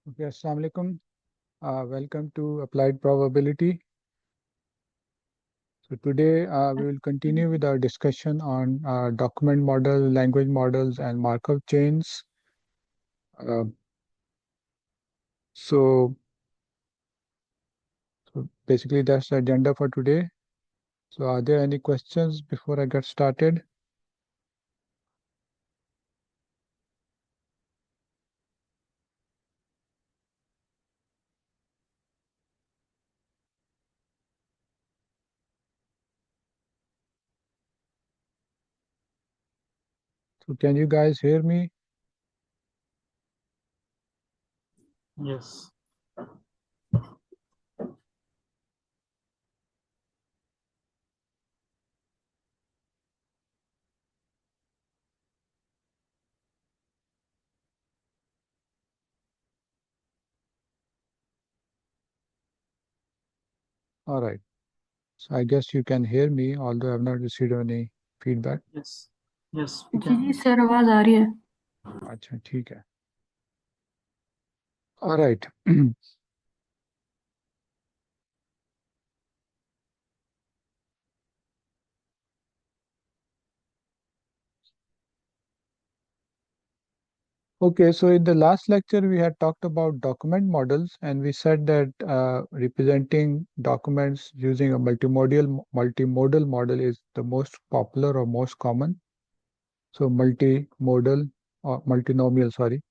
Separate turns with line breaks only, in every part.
Okay, Assalamu alaikum. Welcome to Applied Probability. So today we will continue with our discussion on document model, language models, and Markov chains. Uh, so, so basically that's the agenda for today. So are there any questions before I get started? So can you guys hear me?
Yes.
All right. So I guess you can hear me, although I have not received any feedback.
Yes. Yes, we
जी
can.
जी sir आवाज आ रही है
अच्छा, ठीक है. All right. Okay, so in the last lecture, we had talked about document models, and we said that representing documents using a multimodal model is the most popular or most common. So multimodal or multinomial, sorry.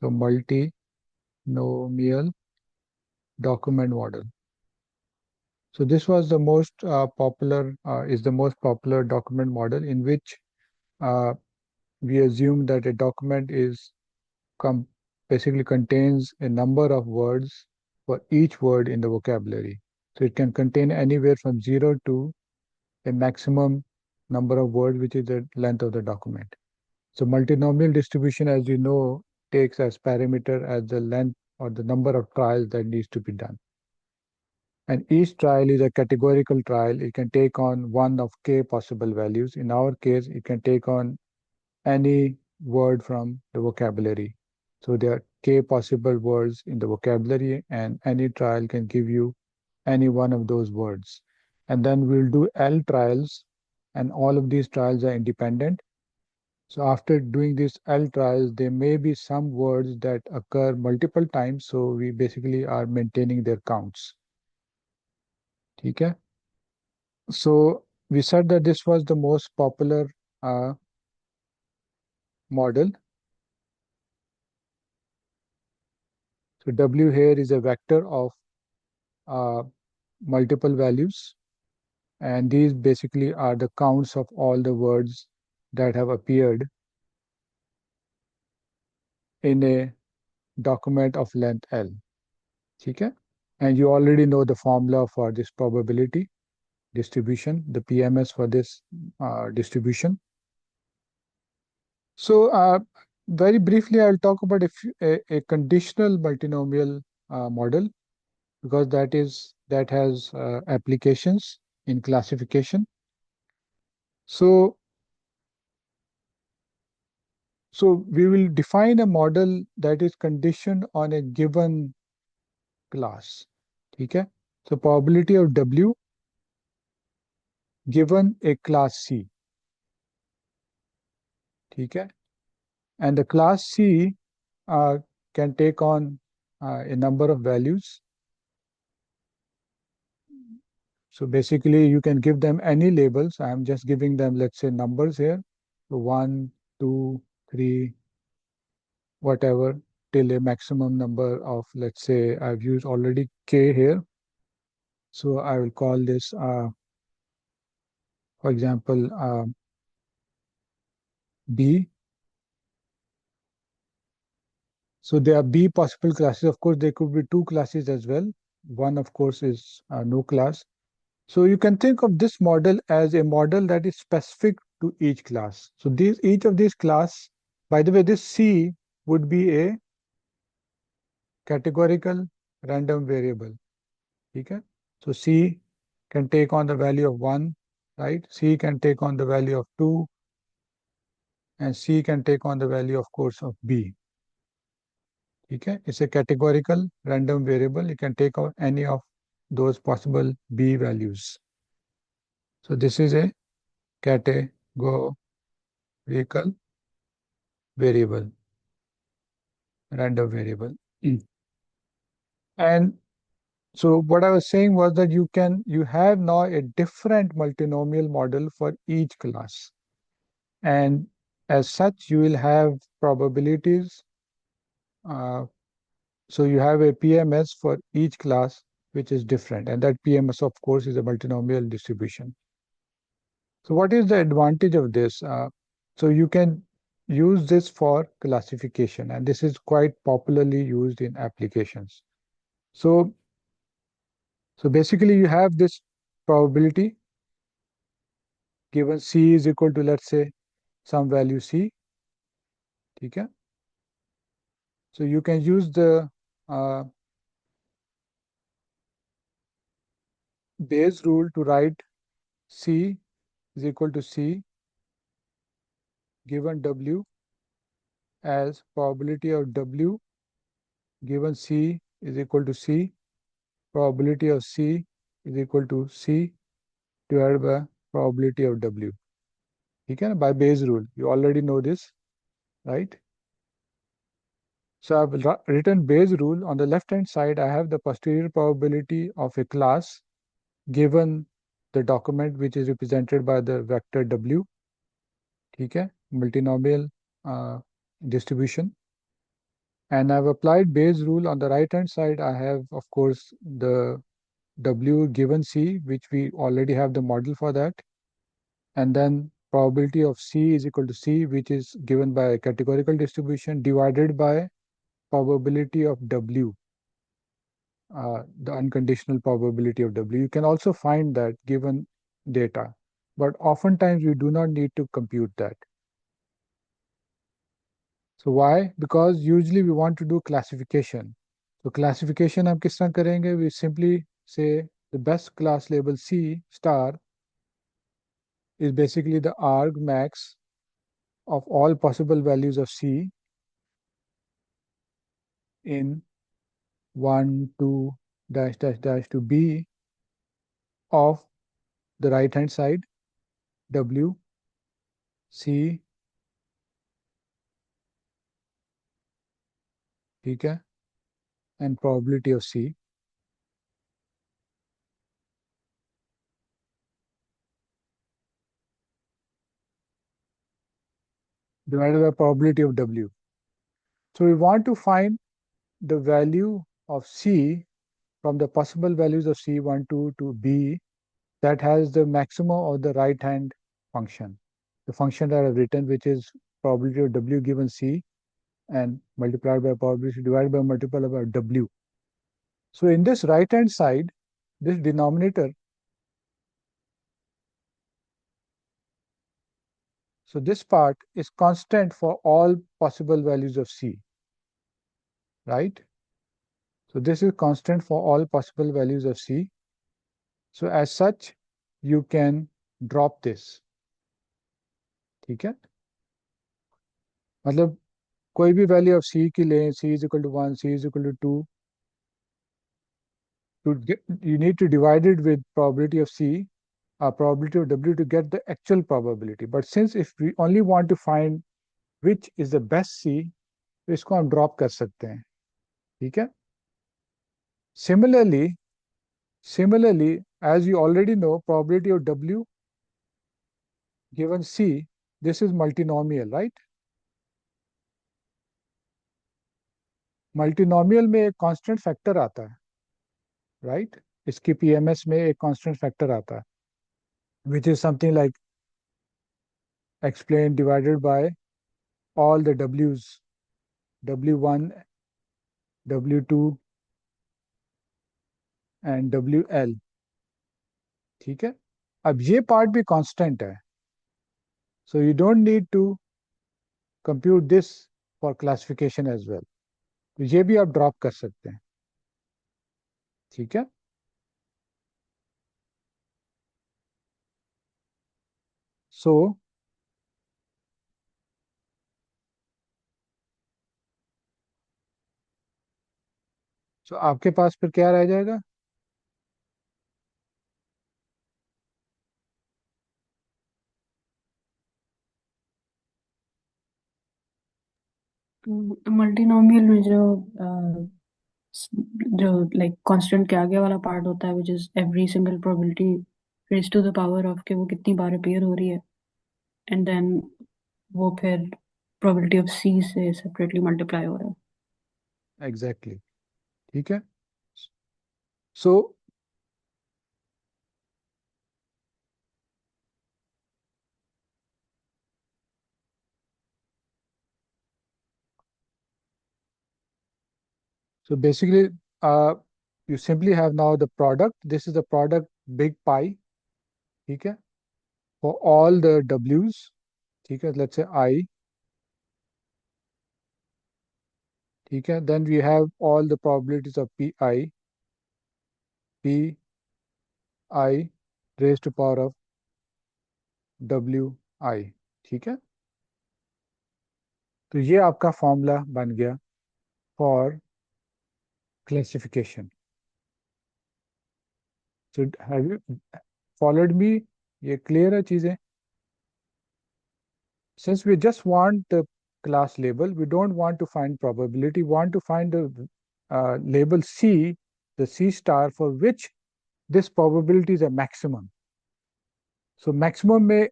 So multinomial document model. So this was the most is the most popular document model in which uh, we assume that a document is com basically contains a number of words for each word in the vocabulary. So it can contain anywhere from 0 to a maximum number of words, which is the length of the document. So multinomial distribution, as you know, takes as parameter as the length or the number of trials that needs to be done. And each trial is a categorical trial. It can take on one of k possible values. In our case, it can take on any word from the vocabulary. So there are k possible words in the vocabulary, and any trial can give you any one of those words. And then we'll do L trials, and all of these trials are independent. So after doing these L trials, there may be some words that occur multiple times. So we basically are maintaining their counts. Okay? So we said that this was the most popular model. So W here is a vector of uh, multiple values, and these basically are the counts of all the words that have appeared in a document of length L. Okay? And you already know the formula for this probability distribution, the PMS for this distribution. So very briefly, I'll talk about a conditional multinomial model, because that has applications in classification. So So we will define a model that is conditioned on a given class. Okay? So probability of W given a class C. Okay? And the class C uh, can take on a number of values. So basically, you can give them any labels. I'm just giving them, let's say, numbers here. So 1, 2, 3, whatever, till a maximum number of, let's say, I've used already K here. So I will call this, for example, B. So there are B possible classes. Of course, there could be two classes as well. One, of course, is no class. So you can think of this model as a model that is specific to each class. So each of these class, by the way, this C would be a categorical random variable. Okay? So C can take on the value of 1, right? C can take on the value of 2, and C can take on the value, of course, of B. ठीक है, it's a categorical random variable, you can take out any of those possible b values. So this is a categorical variable, random variable. And so what I was saying was that you have now a different multinomial model for each class. And as such, you will have probabilities. Uh, so you have a PMS for each class, which is different. And that PMS, of course, is a multinomial distribution. So what is the advantage of this? So you can use this for classification, and this is quite popularly used in applications. So, so basically you have this probability given C is equal to, let's say, some value C, okay? So you can use the uh, Bayes rule to write C is equal to C given W as probability of W given C is equal to C, probability of C is equal to C divided by probability of W. Okay, by Bayes rule. You already know this, right? So I've written Bayes rule. On the left-hand side, I have the posterior probability of a class given the document which is represented by the vector W. Okay, multinomial distribution. And I've applied Bayes rule. On the right-hand side, I have, of course, the W given C, which we already have the model for that. And then probability of C is equal to C, which is given by a categorical distribution divided by probability of W, the unconditional probability of W. You can also find that given data, but oftentimes we do not need to compute that. So why? Because usually we want to do classification. So classification हम किस तरह करेंगे? We simply say the best class label C star is basically the argmax of all possible values of C in 1, 2, dash, dash, dash to B of the right hand side, W, C, ठीक है, and probability of C divided by probability of W. So we want to find the value of C from the possible values of C, 1, 2 to B that has the maximum of the right hand function. The function that I've written, which is probability of W given C and multiplied by probability divided by multiplied by W. So in this right hand side, this denominator, so this part is constant for all possible values of C, right? So this is constant for all possible values of C. So as such, you can drop this, ठीक है? मतलब कोई भी value of C की लें, C is equal to 1, C is equal to 2, you need to divide it with probability of C, probability of W to get the actual probability. But since if we only want to find which is the best C, तो इसको हम drop कर सकते हैं, ठीक है? Similarly, as you already know, probability of W given C, this is multinomial, right? Multinomial में एक constant factor आता है, right? इसकी PMS में एक constant factor आता है, which is something like explained divided by all the W's, W1, W2 and WL, ठीक है? अब ये part भी constant है, so you don't need to compute this for classification as well. तो ये भी आप drop कर सकते हैं, ठीक है? So सो आपके पास फिर क्या रह जाएगा?
मल्टीनोमियल में जो लाइक कांस्टेंट के आगे वाला पार्ट होता है, which is every single probability raise to the power of K वो कितनी बार अपीयर हो रही है, एंड देन वो फिर प्रोबेबिलिटी ऑफ सी से सेपरेटली मल्टीप्लाई हो रहा है.
एग्जैक्टली, ठीक है. सो basically, you simply have now the product. This is the product big pi, ठीक है, for all the w's, ठीक है, let's say I, ठीक है. Then we have all the probabilities of pi raised to power of wi, ठीक है. तो ये आपका फॉर्मूला बन गया for classification. So have you followed me? ये क्लियर है चीजें? Since we just want the class label, we don't want to find probability, want to find the label C, the C star for which this probability is a maximum. So maximum में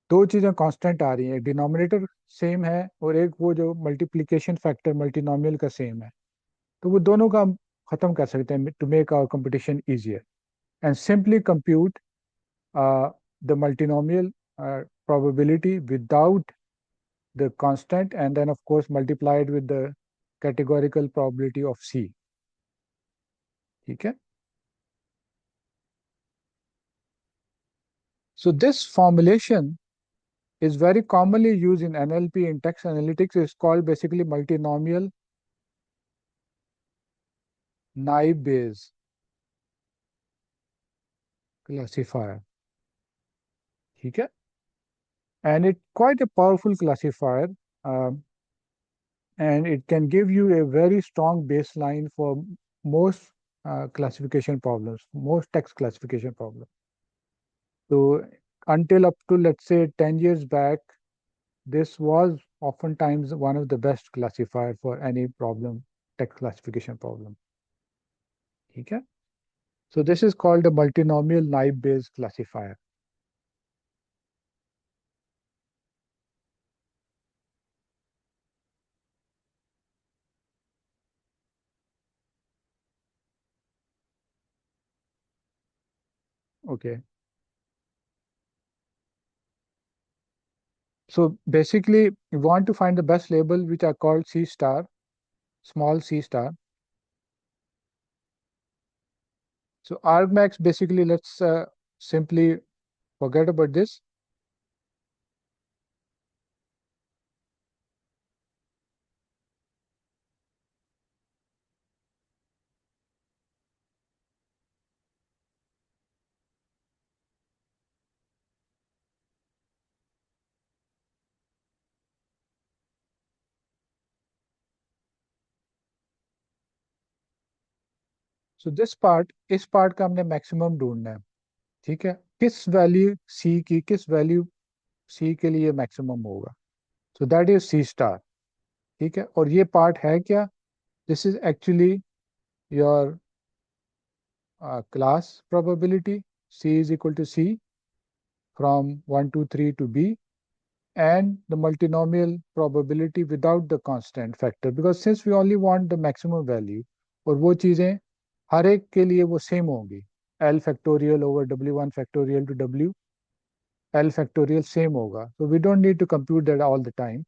दो चीजें constant आ रही हैं, एक denominator same है और एक वो जो मल्टीप्लिकेशन फैक्टर मल्टीनोमियल का सेम है. तो वो दोनों का हम खत्म कर सकते हैं to make our computation easier and simply compute the multinomial probability without the constant and then of course multiply it with the categorical probability of C. ठीक है. So this formulation is very commonly used in NLP. In text analytics is called basically multinomial naive Bayes classifier. ठीक है. And it's quite a powerful classifier, um, and it can give you a very strong baseline for most classification problems, most text classification problems. So until up to let's say 10 years back, this was oftentimes one of the best classifier for any problem, text classification problem. ठीक है. So this is called a multinomial naive Bayes classifier. Okay. So basically, you want to find the best label, which are called C star, small c star. So argmax, basically, let's simply forget about this. So this part, इस part का हमने maximum ढूंढना है. ठीक है. किस value C की किस वैल्यू C के लिए मैक्सिमम होगा. So that is C star. ठीक है. और ये पार्ट है क्या? This is actually your class probability. C is equal to C from 1 to 3 to B, and the multinomial probability without the constant factor, because since we only want the maximum value, और वो चीज़ें हर एक के लिए वो same होंगी. L factorial over W1 factorial to W L factorial same होगा. So we don't need to compute that all the time.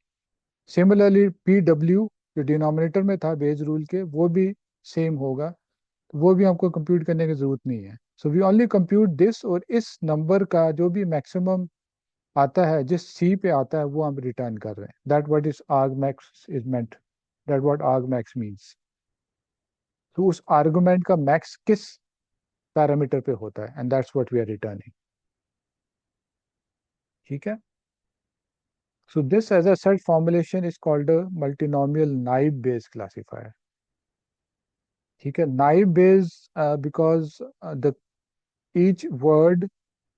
Similarly, PW जो डिनोमिनेटर में था बेज रूल के, वो भी सेम होगा. वो भी हमको कंप्यूट करने की जरूरत नहीं है. So we only compute this, और इस नंबर का जो भी मैक्सिमम आता है जिस सी पे आता है वो हम रिटर्न कर रहे हैं. That what is arg max is meant, that what arg max means. तो उस आर्गुमेंट का मैक्स किस पैरामीटर पे होता है, and that's what we are returning. ठीक है. So this as a set formulation is called a multinomial naive based classifier. ठीक है, naive is because the each word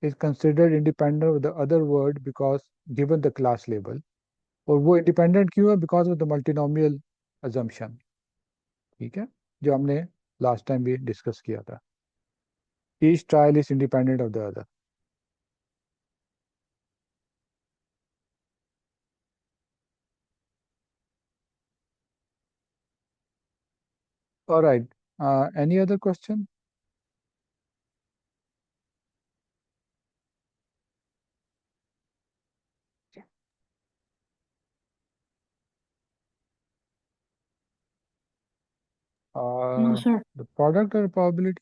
is considered independent of the other word because given the class label. और वो independent क्यों है? Because of the multinomial assumption. ठीक है, जो हमने last time भी discuss किया था. Each trial is independent of the other. All right. Any other question?
No, sir.
The product or probability?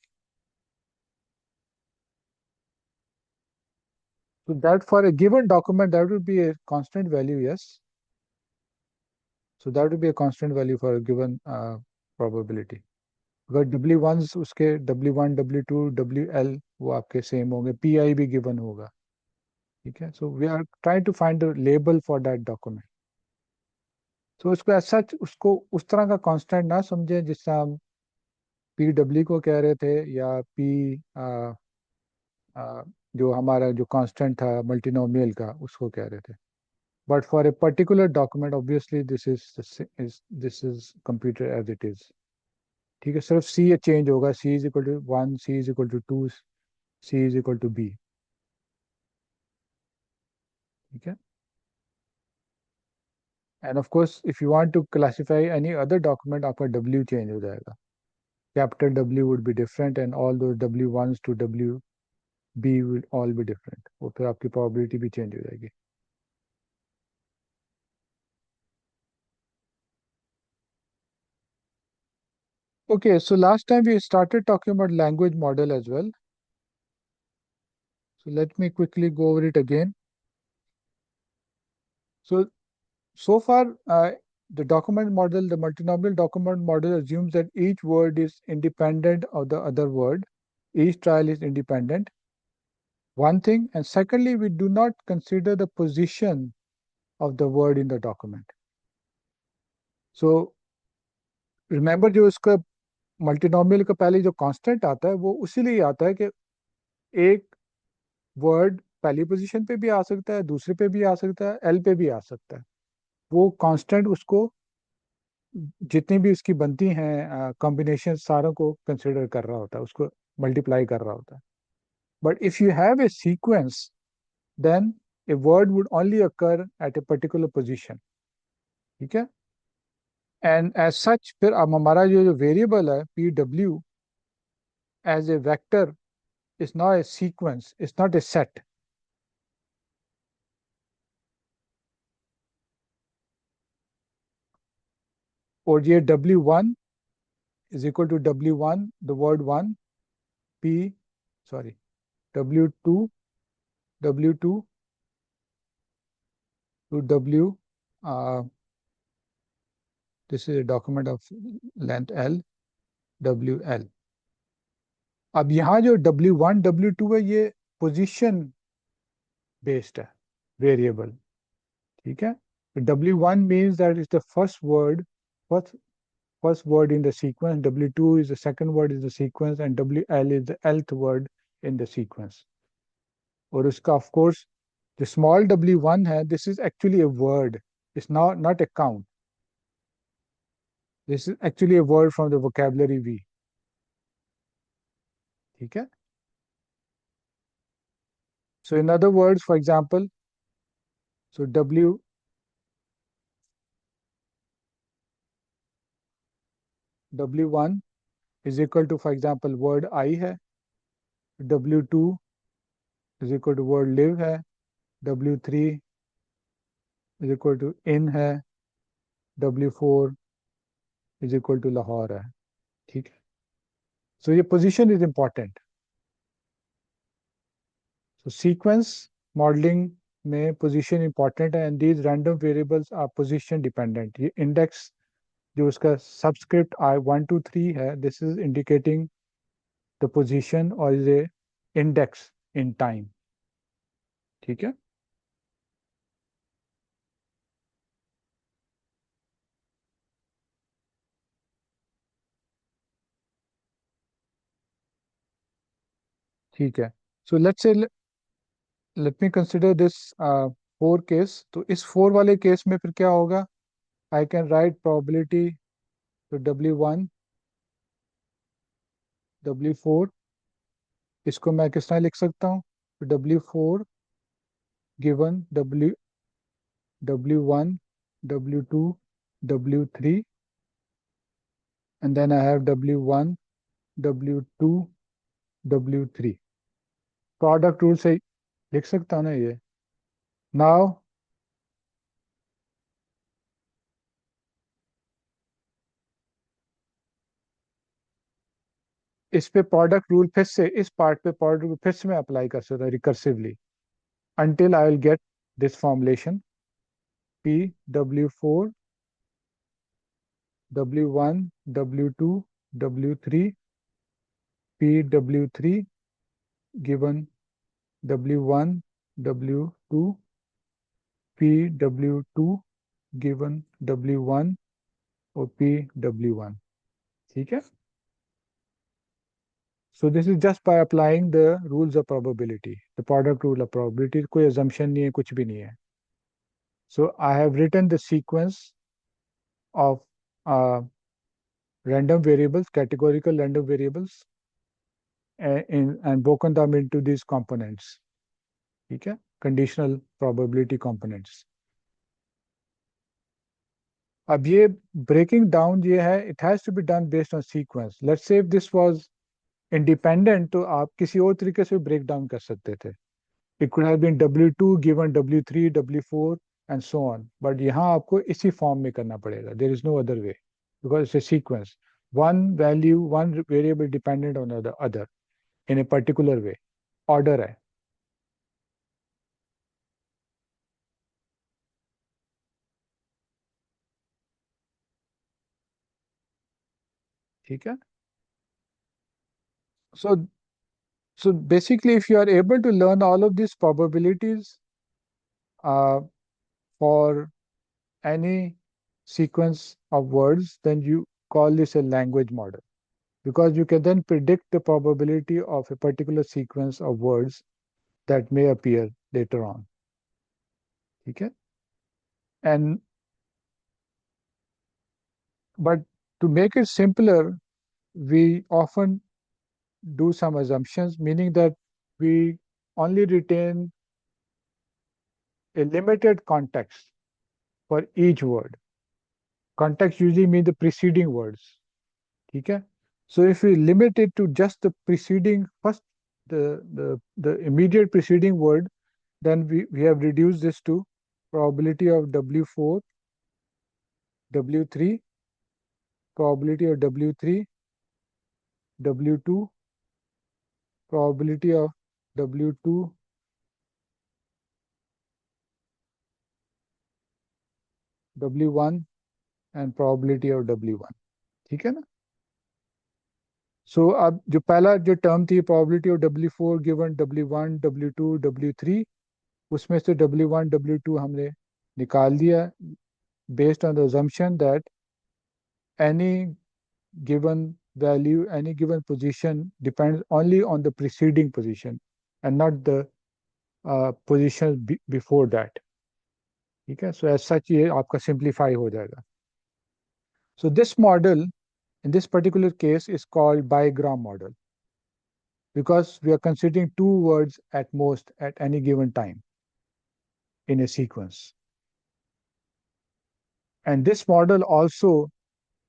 So that for a given document, that would be a constant value, yes. So that would be a constant value for a given probability. अगर W1 उसके W1, W2, WL वो आपके same होंगे, PI भी given होगा. ठीक है, so we are trying to find the label for that document. तो उसको ऐसा उसको उस तरह का कांस्टेंट ना समझें जिससे हम PW को कह रहे थे या जो हमारा जो कांस्टेंट था मल्टीनोमियल का उसको कह रहे थे. But for a particular document obviously this is computer as it is. ठीक है, सिर्फ सी चेंज होगा, C is equal to 1, C is equal to 2, C is equal to B. ठीक है, and of course if you want to classify any other document आपका W change हो जाएगा. Capital W would be different and all दो W1s to WB will all be different. और फिर आपकी probability भी चेंज हो जाएगी. Okay, so last time we started talking about language model as well. So let me quickly go over it again. So far, the document model, the multinomial document model assumes that each word is independent of the other word. Each trial is independent. One thing, and secondly, we do not consider the position of the word in the document. So remember जो इसका multinomial का पहले जो constant आता है वो उसीलिए आता है कि एक वर्ड पहली पोजीशन पे भी आ सकता है, दूसरे पे भी आ सकता है, एल पे भी आ सकता है. वो कांस्टेंट उसको जितनी भी उसकी बनती हैं कॉम्बिनेशन सारों को कंसिडर कर रहा होता है, उसको मल्टीप्लाई कर रहा होता है. But if you have a sequence then a word would only occur at a particular position. ठीक है, एंड एज सच फिर अब हमारा जो वेरिएबल है PW as a vector is not a sequence, is not a set. और ये W1 is equal to W1, the word 1, W2, W2 to W, this is a document of length L, WL. अब यहाँ जो W1, W2 है ये position based है variable. ठीक है, W1 means that it's the first word in the sequence, W2 is the second word in the sequence, and WL is the nth word in the sequence. और उसका of course the small W1 है, this is actually a word, it's not a count. This is actually a word from the vocabulary V. ठीक है, so in other words, for example, so W1 is equal to, for example, word I है, W2 is equal to word live है, W3 is equal to in है, W4 is equal to Lahore है. ठीक है, so ये position is important. So sequence modeling में position important है, and these random variables are position dependent. ये index जो उसका subscript I1 2 3 है, this is indicating the position or is a index in time. ठीक है, ठीक है. So let's say let me consider this 4 case. तो इस 4 वाले केस में फिर क्या होगा? I can write probability to W1, W4. इसको मैं किस तरह लिख सकता हूँ? W4 given W1, W2, W3, and then I have W1, W2, W3. Product rule से लिख सकता हूँ ना ये. नाउ इस पे प्रोडक्ट रूल फिर से, इस पार्ट पे प्रोडक्ट रूल फिर से मैं अप्लाई कर सकता हूँ recursively until I will get this formulation P W4 W1 W2 W3 P W3 given W1 W2 P W2 given W1 और P W1. ठीक है. So this is just by applying the rules of probability, the product rule of probability. कोई assumption नहीं है, कुछ भी नहीं है. So I have written the sequence of uh, random variables, categorical random variables, and broken them into these components. ठीक है. Conditional probability components. अब ये breaking down ये है, it has to be done based on sequence. Let's say if this was independent, तो आप किसी और तरीके से break down कर सकते थे. It could have been W2 given W3, W4 and so on. But यहाँ आपको इसी फॉर्म में करना पड़ेगा. There is no other way because it's a sequence. One value, one variable dependent on the other in a particular way. Order है. ठीक है. So, so basically, if you are able to learn all of these probabilities uh, for any sequence of words, then you call this a language model. Because you can then predict the probability of a particular sequence of words that may appear later on. Okay? And but to make it simpler, we often do some assumptions, meaning that we only retain a limited context for each word. Context usually means the preceding words. Okay? So if we limit it to just the preceding first, the immediate preceding word, then we have reduced this to probability of W4, W3, probability of W3, W2, probability of W2, W1 and probability of W1. ठीक है ना? So अब जो पहला जो term थी probability of W4 given W1, W2, W3, उसमें से W1, W2 हमने निकाल दिया based on the assumption that any given value, any given position depends only on the preceding position and not the position before that. ठीक है. So as such ये आपका simplify हो जाएगा. So this model in this particular case is called bigram model because we are considering two words at most at any given time in a sequence. And this model also,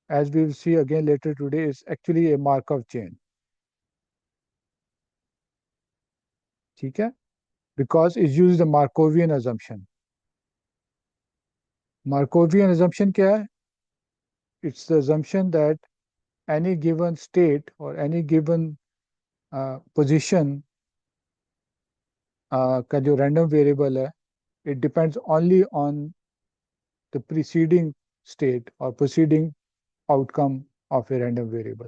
as we will see again later today, is actually a Markov chain. ठीक है? Because it uses the Markovian assumption. Markovian assumption क्या है? It's the assumption that any given state or any given position का जो random variable है, it depends only on the preceding state or preceding outcome of a random variable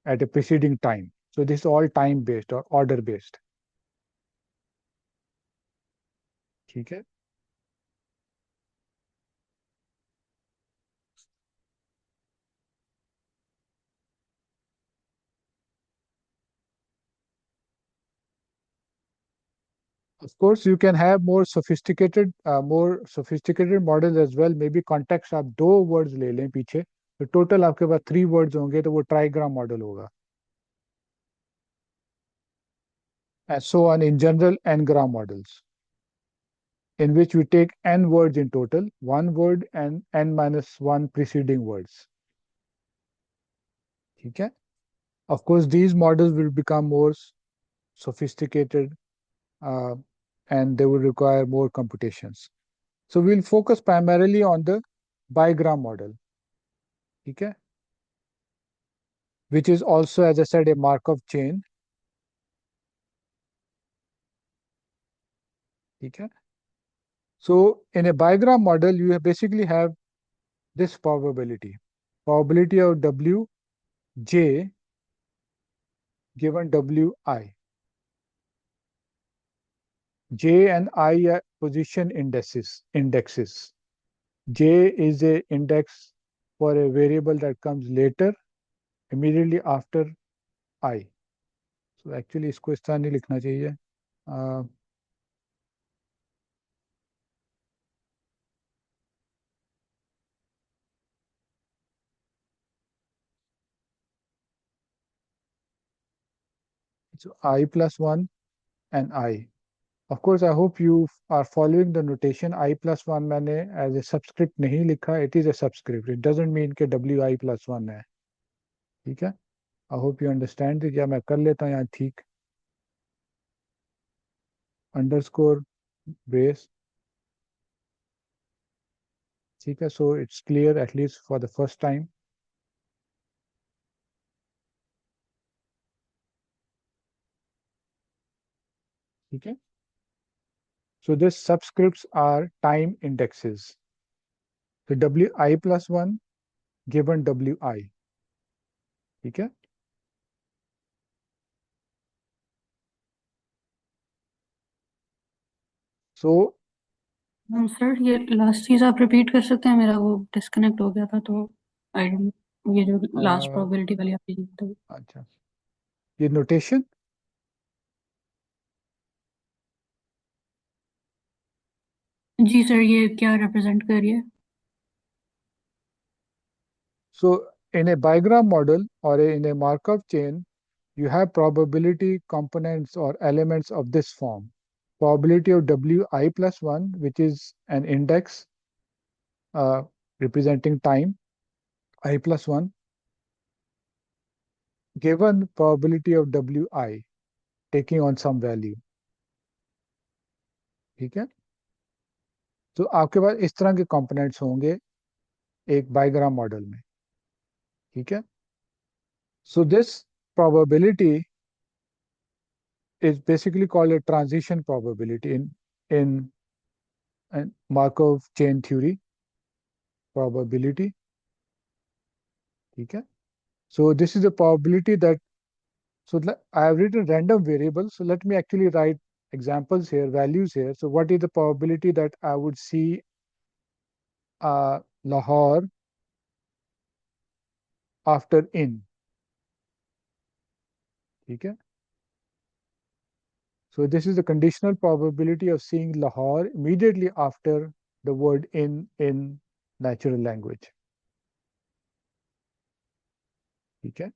at a preceding time. So this is all time based or order based. ठीक है. Of course, you can have more sophisticated models as well. Maybe context आप दो words ले लें पीछे, तो total आपके पास 3 words होंगे, तो वो trigram model होगा. And so on in general n-gram models, in which we take n words in total, one word and n minus one preceding words. ठीक है? Of course, these models will become more sophisticated uh, and they will require more computations. So we'll focus primarily on the bigram model, okay, which is also, as I said, a Markov chain. Okay. So in a bigram model, you basically have this probability of Wj given Wi. J and I are position indexes. J is a index for a variable that comes later, immediately after I. So actually इसको इस तरह नहीं लिखना चाहिए. So I plus 1 and I. Of course, I hope you are following the notation. I plus 1 मैंने as a subscript नहीं लिखा. It is a subscript. It doesn't mean कि Wi plus 1 है. ठीक है? I hope you understand it. या मैं कर लेता हूँ यहाँ ठीक. Underscore base. ठीक है? So it's clear at least for the first time. ठीक है? So these subscripts are time indexes. So Wi plus 1 given Wi. ठीक है? So
सर ये लास्ट चीज आप रिपीट कर सकते हैं, मेरा वो डिस्कनेक्ट हो गया था, तो आई ये जो लास्ट प्रोबेबिलिटी वाली आपने बताई.
अच्छा, ये नोटेशन
जी सर, ये क्या रिप्रेजेंट कर रही है?
So in a bigram model or in a Markov chain, you have probability components or elements of this form. Probability of Wi plus 1, which is an index representing time, I plus 1, given probability of Wi taking on some value. ठीक है? तो आपके पास इस तरह के components होंगे एक bigram model में. ठीक है? So this probability is basically called a transition probability in Markov chain theory probability. Okay. So this is a probability that, so I have written random variables. So let me actually write examples here, values here. So what is the probability that I would see Lahore after in? Okay. So this is the conditional probability of seeing Lahore immediately after the word in natural language. Okay.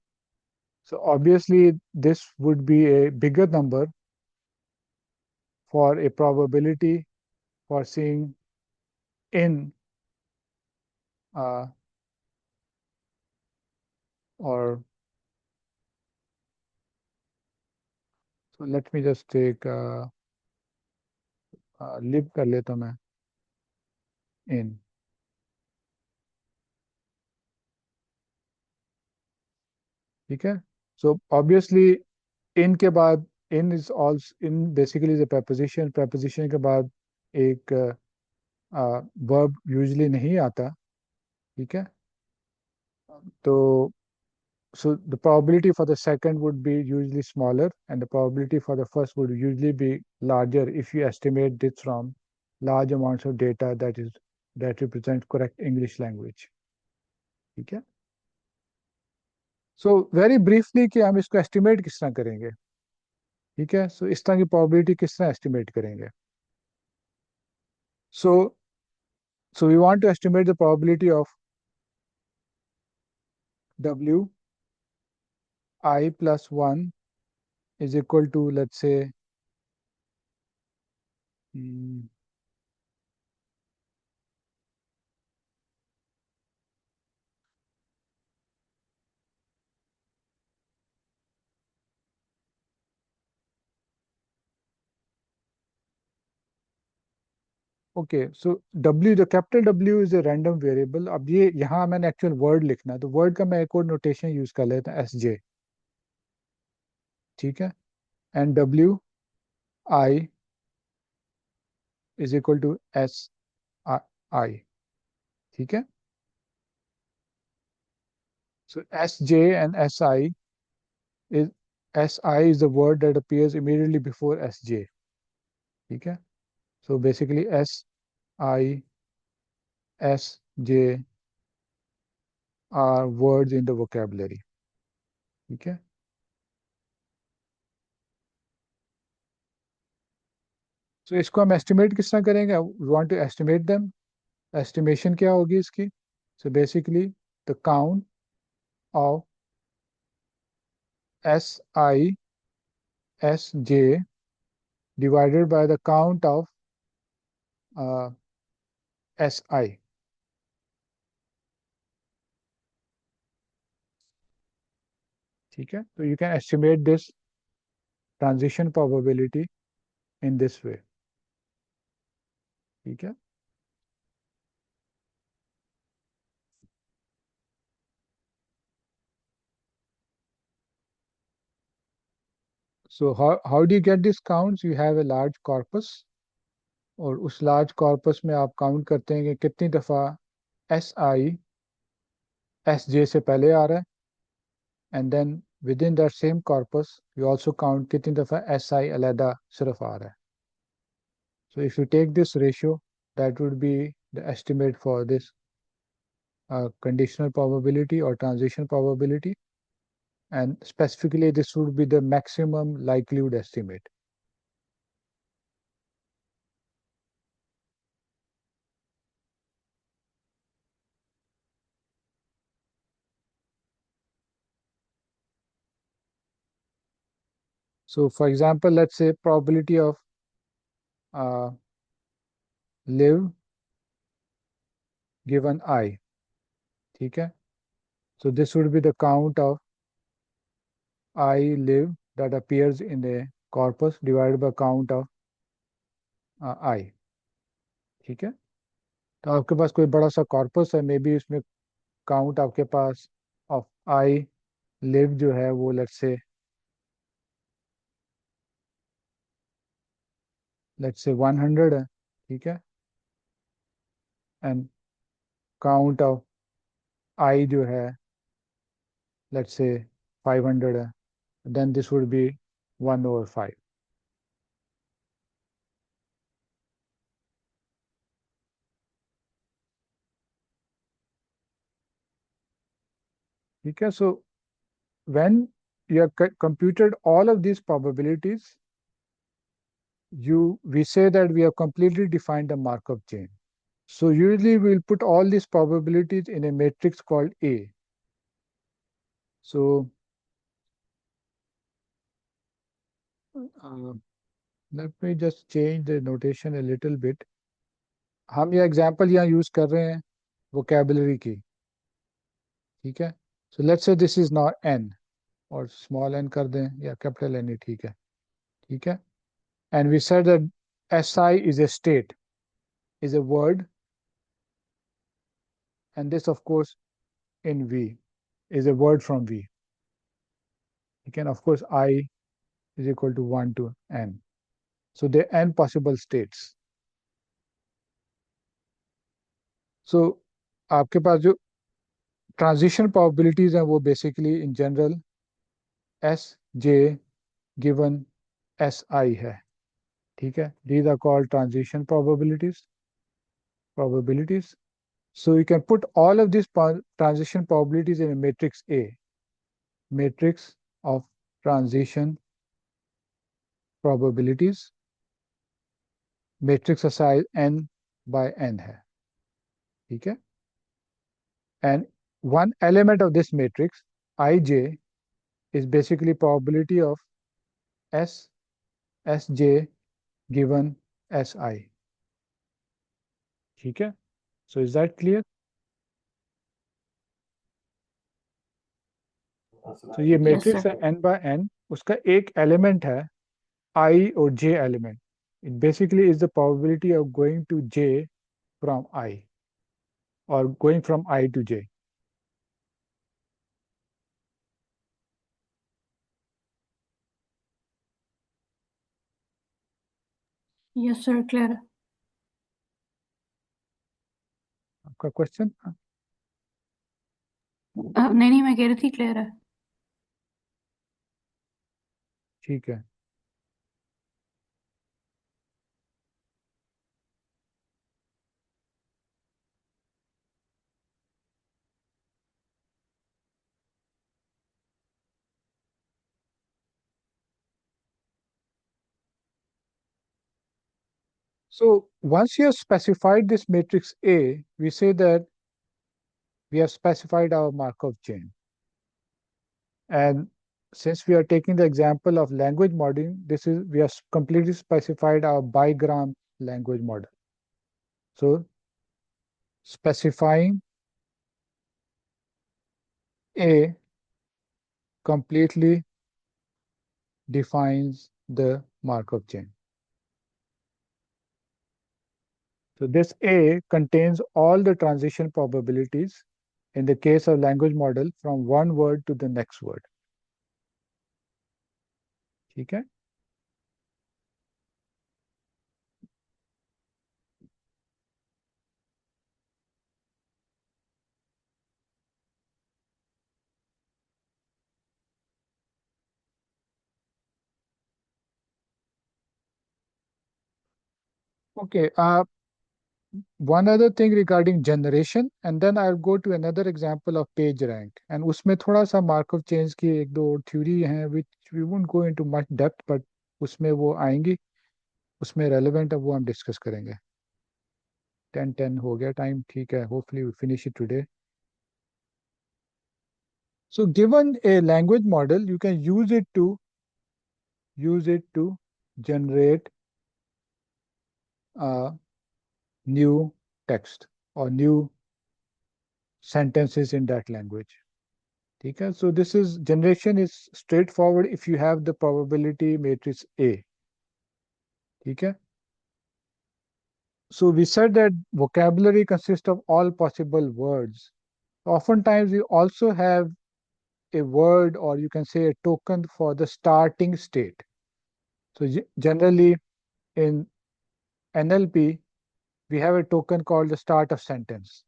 So obviously this would be a bigger number for a probability for seeing in or so let me just take lib कर लेता मैं in. ठीक है? So obviously in के बाद in is also in basically is a preposition. Preposition के बाद एक verb usually नहीं आता. ठीक है? तो so the probability for the second would be usually smaller and the probability for the first would usually be larger if you estimate this from large amounts of data that represent correct English language. ठीक है? So very briefly कि हम इसको estimate किस तरह करेंगे. ठीक है, सो इस तरह की प्रोबेबिलिटी किस तरह एस्टिमेट करेंगे? So so we want to estimate the probability of w I plus 1 is equal to, let's say, mm, okay, so W, the capital W is a random variable. अब ये यहाँ मैंने एक्चुअल वर्ड लिखना है, तो word का मैं एक और नोटेशन यूज कर लेता हूँ, SJ। ठीक है, and WI is equal to SI। ठीक है, so SJ and is SI is the word that appears immediately before SJ। ठीक है, so basically SI, SJ are words in the vocabulary। ठीक है, so इसको हम एस्टिमेट किस तरह करेंगे? We want to estimate them. Estimation क्या होगी इसकी? So basically the count of SI, SJ divided by the count of SI। ठीक है, तो you can estimate this transition probability in this way. ठीक है, so how do you get these counts? You have a large corpus, और उस large corpus में आप count करते हैं कि कितनी दफ़ा SI SJ से पहले आ रहा है, and then within that same corpus you also count कितनी दफ़ा SI अलहदा सिर्फ आ रहा है। So if you take this ratio, that would be the estimate for this conditional probability or transition probability, and specifically this would be the maximum likelihood estimate। So for example, let's say probability of live given I। ठीक है, so this would be the count of I live that appears in the corpus divided by count of I। ठीक है, तो आपके पास कोई बड़ा सा corpus है, मे बी उसमें काउंट आपके पास ऑफ आई लिव जो है वो लेट्स से 100 है। ठीक है, एंड काउंट ऑफ आई जो है लेट्स से 500 है, देन दिस वुड बी 1/5। ठीक है, so when you have computed all of these probabilities, we say that we have completely defined the Markov chain. So usually we'll put all these probabilities in a matrix called A। So uh, let me just change the notation a little bit। हम ये example यहाँ use कर रहे हैं vocabulary की। ठीक है, so let's say this is not n, और स्मॉल n कर दें या कैपिटल N ही ठीक है। ठीक है, and we said that SI is a state, is a word, and this of course in V is a word from V। You can of course I is equal to 1 to n, so there are n possible states। so आपके पास जो transition probabilities हैं वो basically in general SJ given SI है। ठीक है, these are called transition probabilities। So you can put all of these transition probabilities in a matrix A, matrix of transition probabilities. Matrix का size n by n है, ठीक है? And one element of this matrix, ij, is basically probability of s sj given si. ठीक है? So is that clear? So ये
Yes,
matrix
sir.
है n by n, उसका एक element है I और j element. It basically is the probability of going to j from I or going from I to j.
Yes, sir. Clear.
आपका question?
नहीं नहीं, मैं कह रही थी क्लियर है.
ठीक है. So once you have specified this matrix A, we say that we have specified our Markov chain. And since we are taking the example of language modeling, we have completely specified our bigram language model. So specifying A completely defines the Markov chain. So this A contains all the transition probabilities in the case of language model from one word to the next word. ठीक है? Okay. One other thing regarding generation, and then I'll go to another example of PageRank. And उसमें थोड़ा सा Markov chains की एक दो theory हैं, which we won't go into much depth, but उसमें वो आएंगी, उसमें relevant है, वो हम discuss करेंगे. 10:10 हो गया time, ठीक है. Hopefully we finish it today. So given a language model, you can use it to generate new text or new sentences in that language. ठीक है? So this is generation is straightforward if you have the probability matrix A. ठीक है? So we said that vocabulary consists of all possible words. Oftentimes we also have a word, or you can say a token for the starting state. So generally in NLP, we have a token called the start of sentence.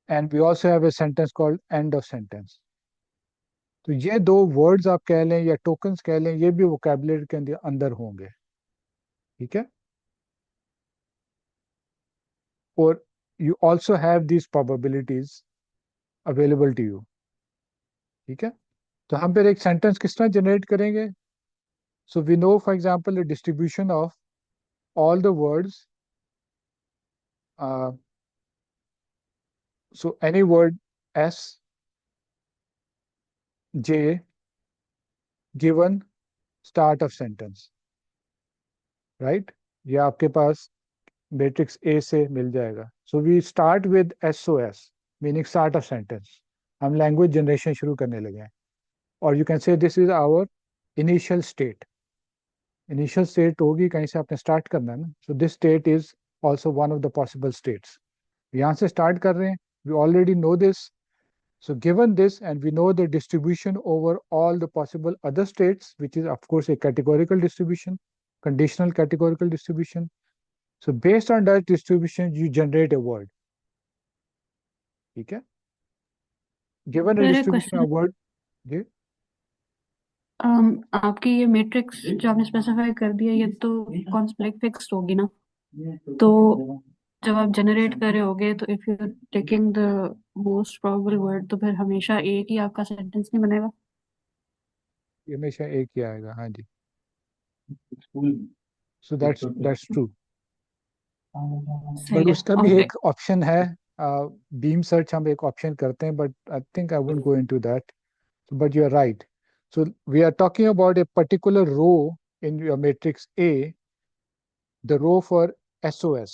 And we also have a sentence called end of sentence. तो ये दो words आप कह लें या tokens कह लें, ये भी वोकैबुलरी के अंदर होंगे. ठीक है? और you also have these probabilities available to you. ठीक है? तो हम फिर एक सेंटेंस किस तरह जनरेट करेंगे? So we know, for example, the distribution of all the words. So any word S, J, given start of sentence, right? ये आपके पास matrix A से मिल जाएगा. So we start with SOS, meaning start of sentence. हम language generation शुरू करने लगे हैं. Or you can say this is our initial state. Initial state होगी, कहीं से आपने start करना है ना. So this state is also one of the possible states. यहाँ से start कर रहे हैं. We already know this. So given this, and we know the distribution over all the possible other states, which is of course a categorical distribution, conditional categorical distribution. So based on that distribution, you generate a word. ठीक है? Given a
मेरा
distribution
question,
of word, जी,
आपकी ये matrix जो आपने specify कर दिया, ये तो कॉन्स्प्लेक्ट फिक्स्ड होगी ना? तो जब आप जनरेट कर रहे होगे, तो if you taking the most probable word, तो फिर हमेशा एक ही आपका सेंटेंस नहीं बनेगा?
ये हमेशा एक ही आएगा. हाँ जी. So that's true.
सही
बट
है
उसका भी
ओके
एक ऑप्शन है, बीम सर्च हम एक ऑप्शन करते हैं, but I think I won't go into that. But you're right. So we are talking about a particular row in your matrix A, the row for SOS.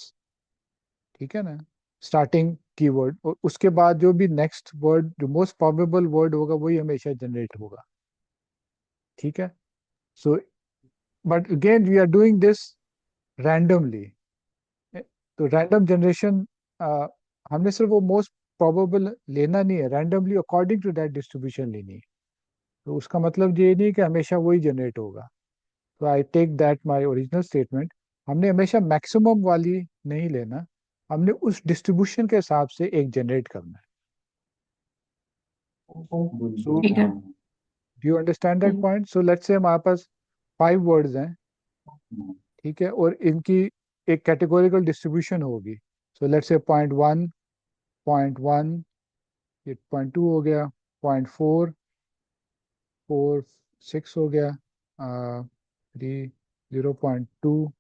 ठीक है ना, starting keyword, और उसके बाद जो भी नेक्स्ट वर्ड, जो most probable word होगा वही हमेशा जनरेट होगा. ठीक है. So but again we are doing this randomly. तो रैंडम जनरेशन, हमने सिर्फ वो मोस्ट प्रोबेबल लेना नहीं है, randomly according to that distribution लेनी है. तो उसका मतलब ये नहीं कि हमेशा वही जनरेट होगा. तो I take that my original statement. हमने हमेशा मैक्सिमम वाली नहीं लेना, हमने उस डिस्ट्रीब्यूशन के हिसाब से एक जनरेट करना है. सो
ठीक है
do you understand that point? So let's say हमारे पास 5 वर्ड्स हैं. ठीक है, और इनकी एक कैटेगोरिकल डिस्ट्रीब्यूशन होगी. सो लेट्स से .1, .1, ये .2 हो गया, .4, 4, 6 हो गया, 3, 0.2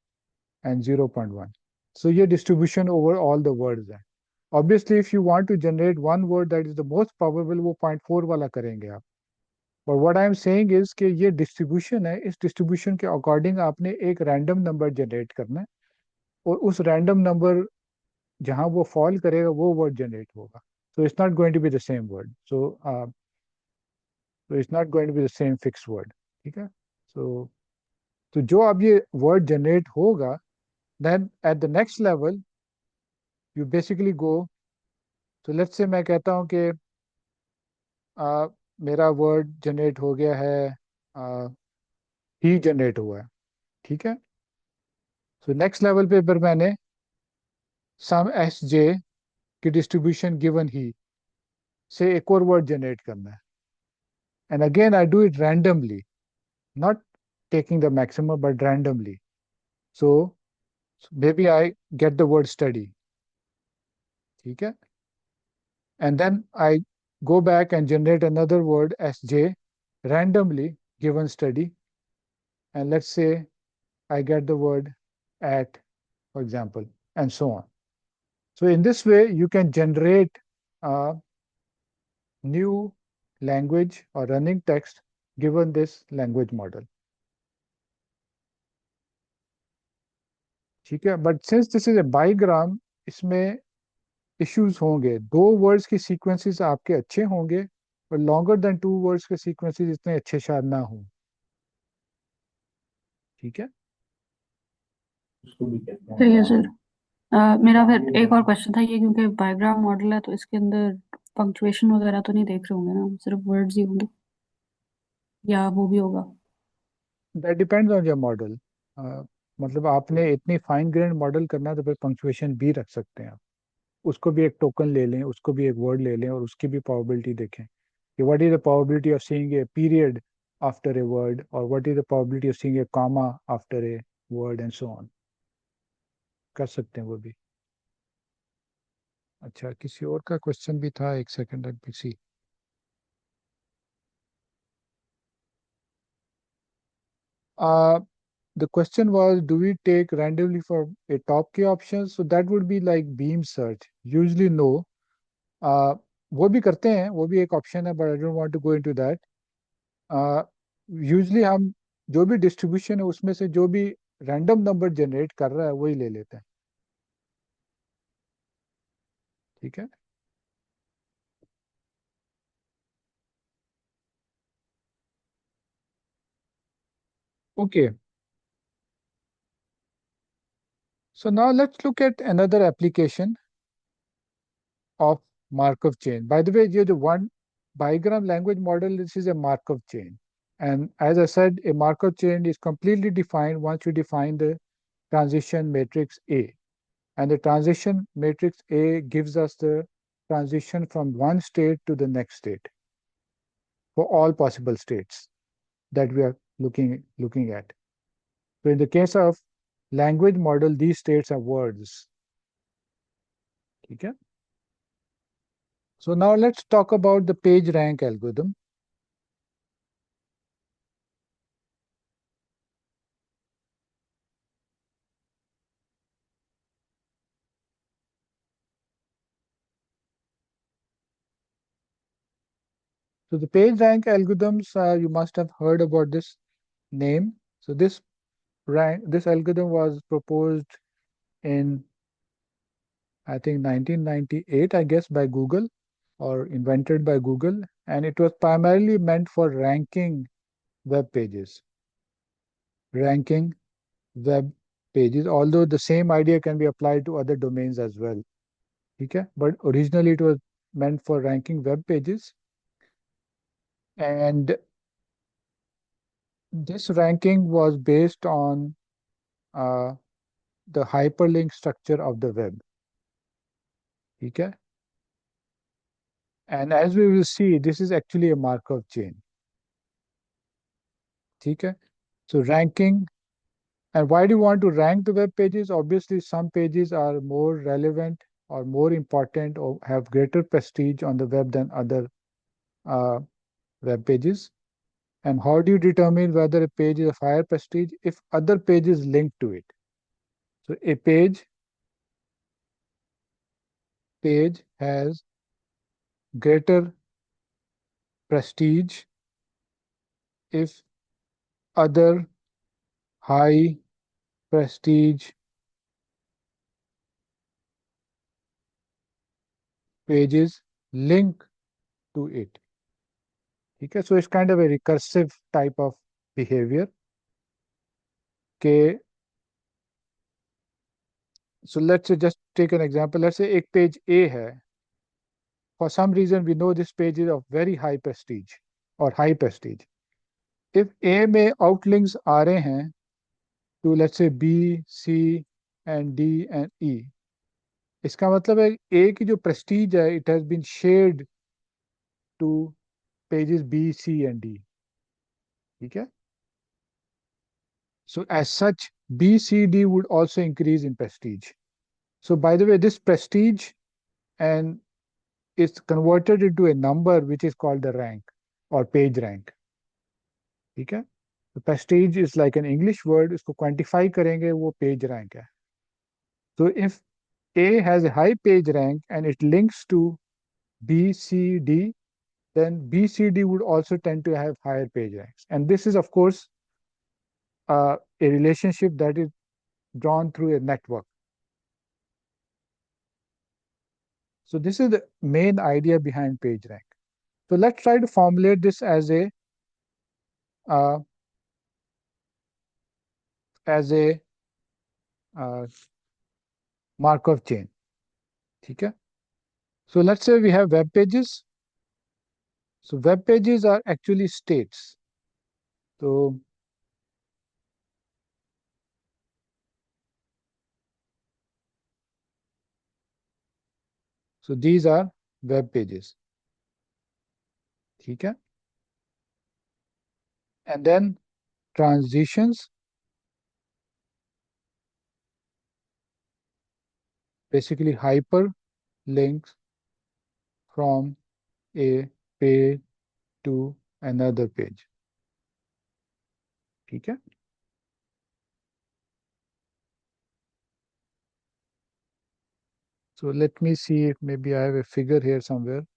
and 0.1. So your distribution over all the words है. Obviously, if you want to generate one word that is the most probable, वो 0.4 वाला करेंगे आप. But what I am saying is कि ये distribution है, इस distribution के according आपने एक random number generate करना है, और उस random number जहाँ वो fall करेगा वो word generate होगा. So it's not going to be the same word. So it's not going to be the same fixed word. ठीक है. So तो जो अब ये word generate होगा, then at the next level you basically go. तो let's say मैं कहता हूँ कि मेरा वर्ड जनरेट हो गया है, ही जनरेट हुआ है. ठीक है. सो नेक्स्ट लेवल पे फिर मैंने सम एस जे की डिस्ट्रीब्यूशन गिवन ही से एक और वर्ड जनरेट करना है. And again I do it randomly, not taking the maximum but randomly. So maybe I get the word study. ठीक है. And then I go back and generate another word sj randomly given study, and let's say I get the word at, for example, and so on. So in this way you can generate a new language or running text given this language model. ठीक है. But since this is a bigram, इसमें issues होंगे. 2 words की sequences आपके अच्छे होंगे, और longer than 2 words के सीक्वेंसेस इतने अच्छे शायद ना हो. ठीक है.
सही है सर मेरा फिर एक और क्वेश्चन था ये क्योंकि बायोग्राफ मॉडल है तो इसके अंदर पंक्चुएशन वगैरह तो नहीं देख रहे होंगे ना सिर्फ वर्ड्स ही होंगे या वो भी होगा
that depends on your model. मतलब आपने इतनी फाइन ग्रेन मॉडल करना है तो फिर पंक्चुएशन भी रख सकते हैं आप. उसको भी एक टोकन ले लें, उसको भी एक वर्ड ले लें, और उसकी भी प्रोबेबिलिटी देखें कि what is the probability of seeing a period after a word, और what is the probability of seeing a comma after a word, and so on. कर सकते हैं वो भी. अच्छा, किसी और का क्वेश्चन भी था, एक second let me see. The question was, do we take randomly for a top key option? So that would be like beam search. Usually no. वो भी करते हैं, वो भी एक ऑप्शन है, but I don't want to go into that. Usually हम जो भी डिस्ट्रीब्यूशन है उसमें से जो भी रैंडम नंबर जनरेट कर रहा है वही ले लेते हैं. ठीक है. Okay. So now let's look at another application of Markov chain. By the way, the one bigram language model, this is a Markov chain. And as I said, a Markov chain is completely defined once you define the transition matrix A. And the transition matrix A gives us the transition from one state to the next state for all possible states that we are looking at. So in the case of language model, these states are words. Okay? So now let's talk about the PageRank algorithm. So the PageRank algorithms, you must have heard about this name. So this algorithm was proposed in, I think, 1998, I guess, by Google, or invented by Google, and it was primarily meant for ranking web pages. Ranking web pages, although the same idea can be applied to other domains as well. Okay? But originally it was meant for ranking web pages. And this ranking was based on uh, the hyperlink structure of the web. Okay? And as we will see, this is actually a Markov chain. Okay? So ranking, and why do you want to rank the web pages? Obviously, some pages are more relevant or more important or have greater prestige on the web than other uh, web pages. And how do you determine whether a page is of higher prestige? If other pages link to it. So a page has greater prestige if other high prestige pages link to it. Okay, so it's kind of a recursive type of behavior. Okay, so let's say, just take an example. Let's say एक page A है. For some reason, we know this page is of very high prestige or high prestige. If A में outlinks आ रहे हैं to, let's say, B, C, and D and E, इसका मतलब है A की जो prestige है, it has been shared to pages B, C, and D. ठीक है? So as such, B, C, D would also increase in prestige. So by the way, this prestige and is converted into a number which is called the rank or page rank. ठीक है? The prestige is like an English word. इसको quantify करेंगे, वो page rank है. So if A has a high page rank and it links to B, C, D, then B, C, D would also tend to have higher page ranks. And this is, of course, a relationship that is drawn through a network. So this is the main idea behind PageRank. So let's try to formulate this uh, as a uh, Markov chain. Okay? So let's say we have web pages. So web pages are actually states. So these are web pages. Okay? And then transitions, basically hyperlinks from a page to another page. Okay? So let me see if maybe I have a figure here somewhere.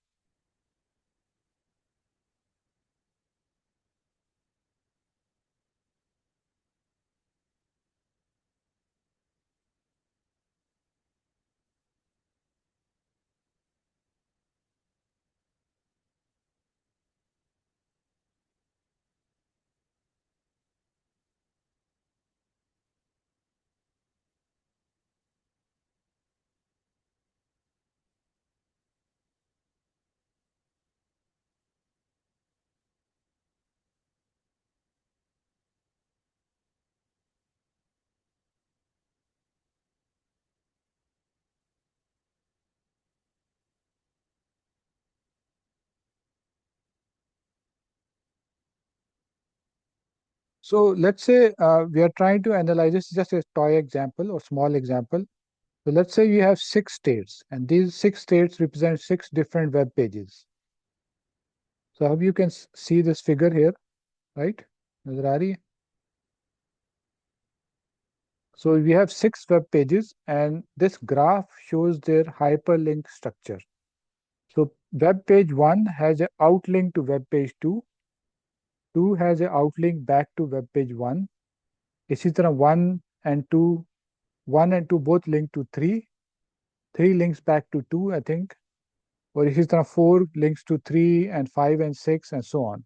So let's say we are trying to analyze this, just a toy example or small example. So let's say you have 6 states, and these 6 states represent 6 different web pages. So how you can see this figure here, right? नजर आ रही है? So we have 6 web pages, and this graph shows their hyperlink structure. So web page 1 has an outlink to web page 2. 2 has an outlink back to web page 1. इसी तरह 1 and 2 both link to 3. 3 links back to 2, I think. और इसी तरह 4 links to 3 and 5 and 6 and so on.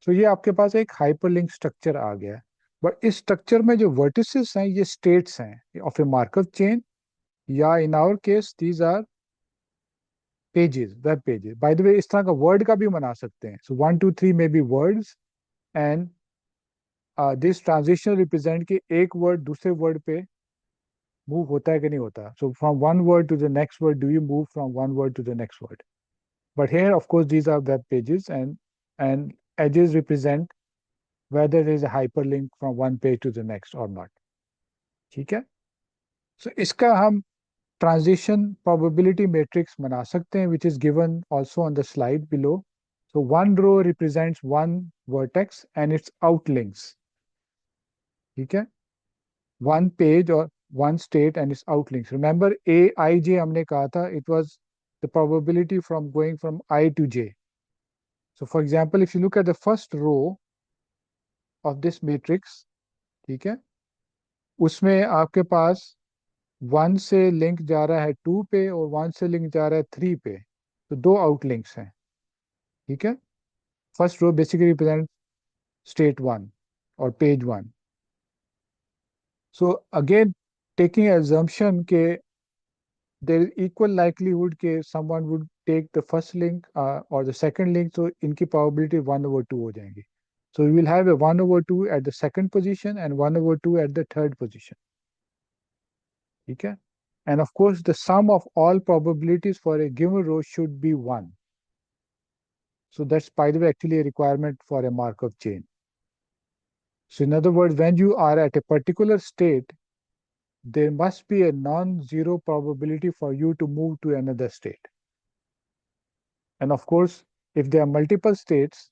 So ये आपके पास एक hyperlink structure आ गया है. बट इस स्ट्रक्चर में जो vertices हैं ये states हैं of a Markov chain, या in our case these are pages, web pages. By the way, इस तरह का word का भी बना सकते हैं. So 1 2 3 may be words and this transition represent कि एक word दूसरे word पे move होता है कि नहीं होता. So from one word to the next word, do you move from one word to the next word? But here, of course, these are web pages and edges represent whether there is a hyperlink from one page to the next or not. ठीक है? So इसका हम transition probability matrix बना सकते हैं, which is given also on the slide below. So one row represents one vertex and its outlinks. ठीक है? One page or one state and its outlinks. Remember, Aij हमने कहा था, it was the probability from going from I to j. So for example, if you look at the first row of this matrix, ठीक है, उसमें आपके पास 1 से link जा रहा है 2 पे और 1 से लिंक जा रहा है 3 पे, तो दो आउटलिंक्स हैं. ठीक है, first row basically represent state 1 और page 1. So again taking assumption के there is equal likelihood के someone would take the first link or the second link, so इनकी probability 1/2 हो जाएंगी. So we will have a 1/2 at the second position and 1/2 at the third position. ठीक है, and of course the sum of all probabilities for a given row should be 1. So that's, by the way, actually a requirement for a Markov chain. So in other words, when you are at a particular state, there must be a non-zero probability for you to move to another state. And of course, if there are multiple states,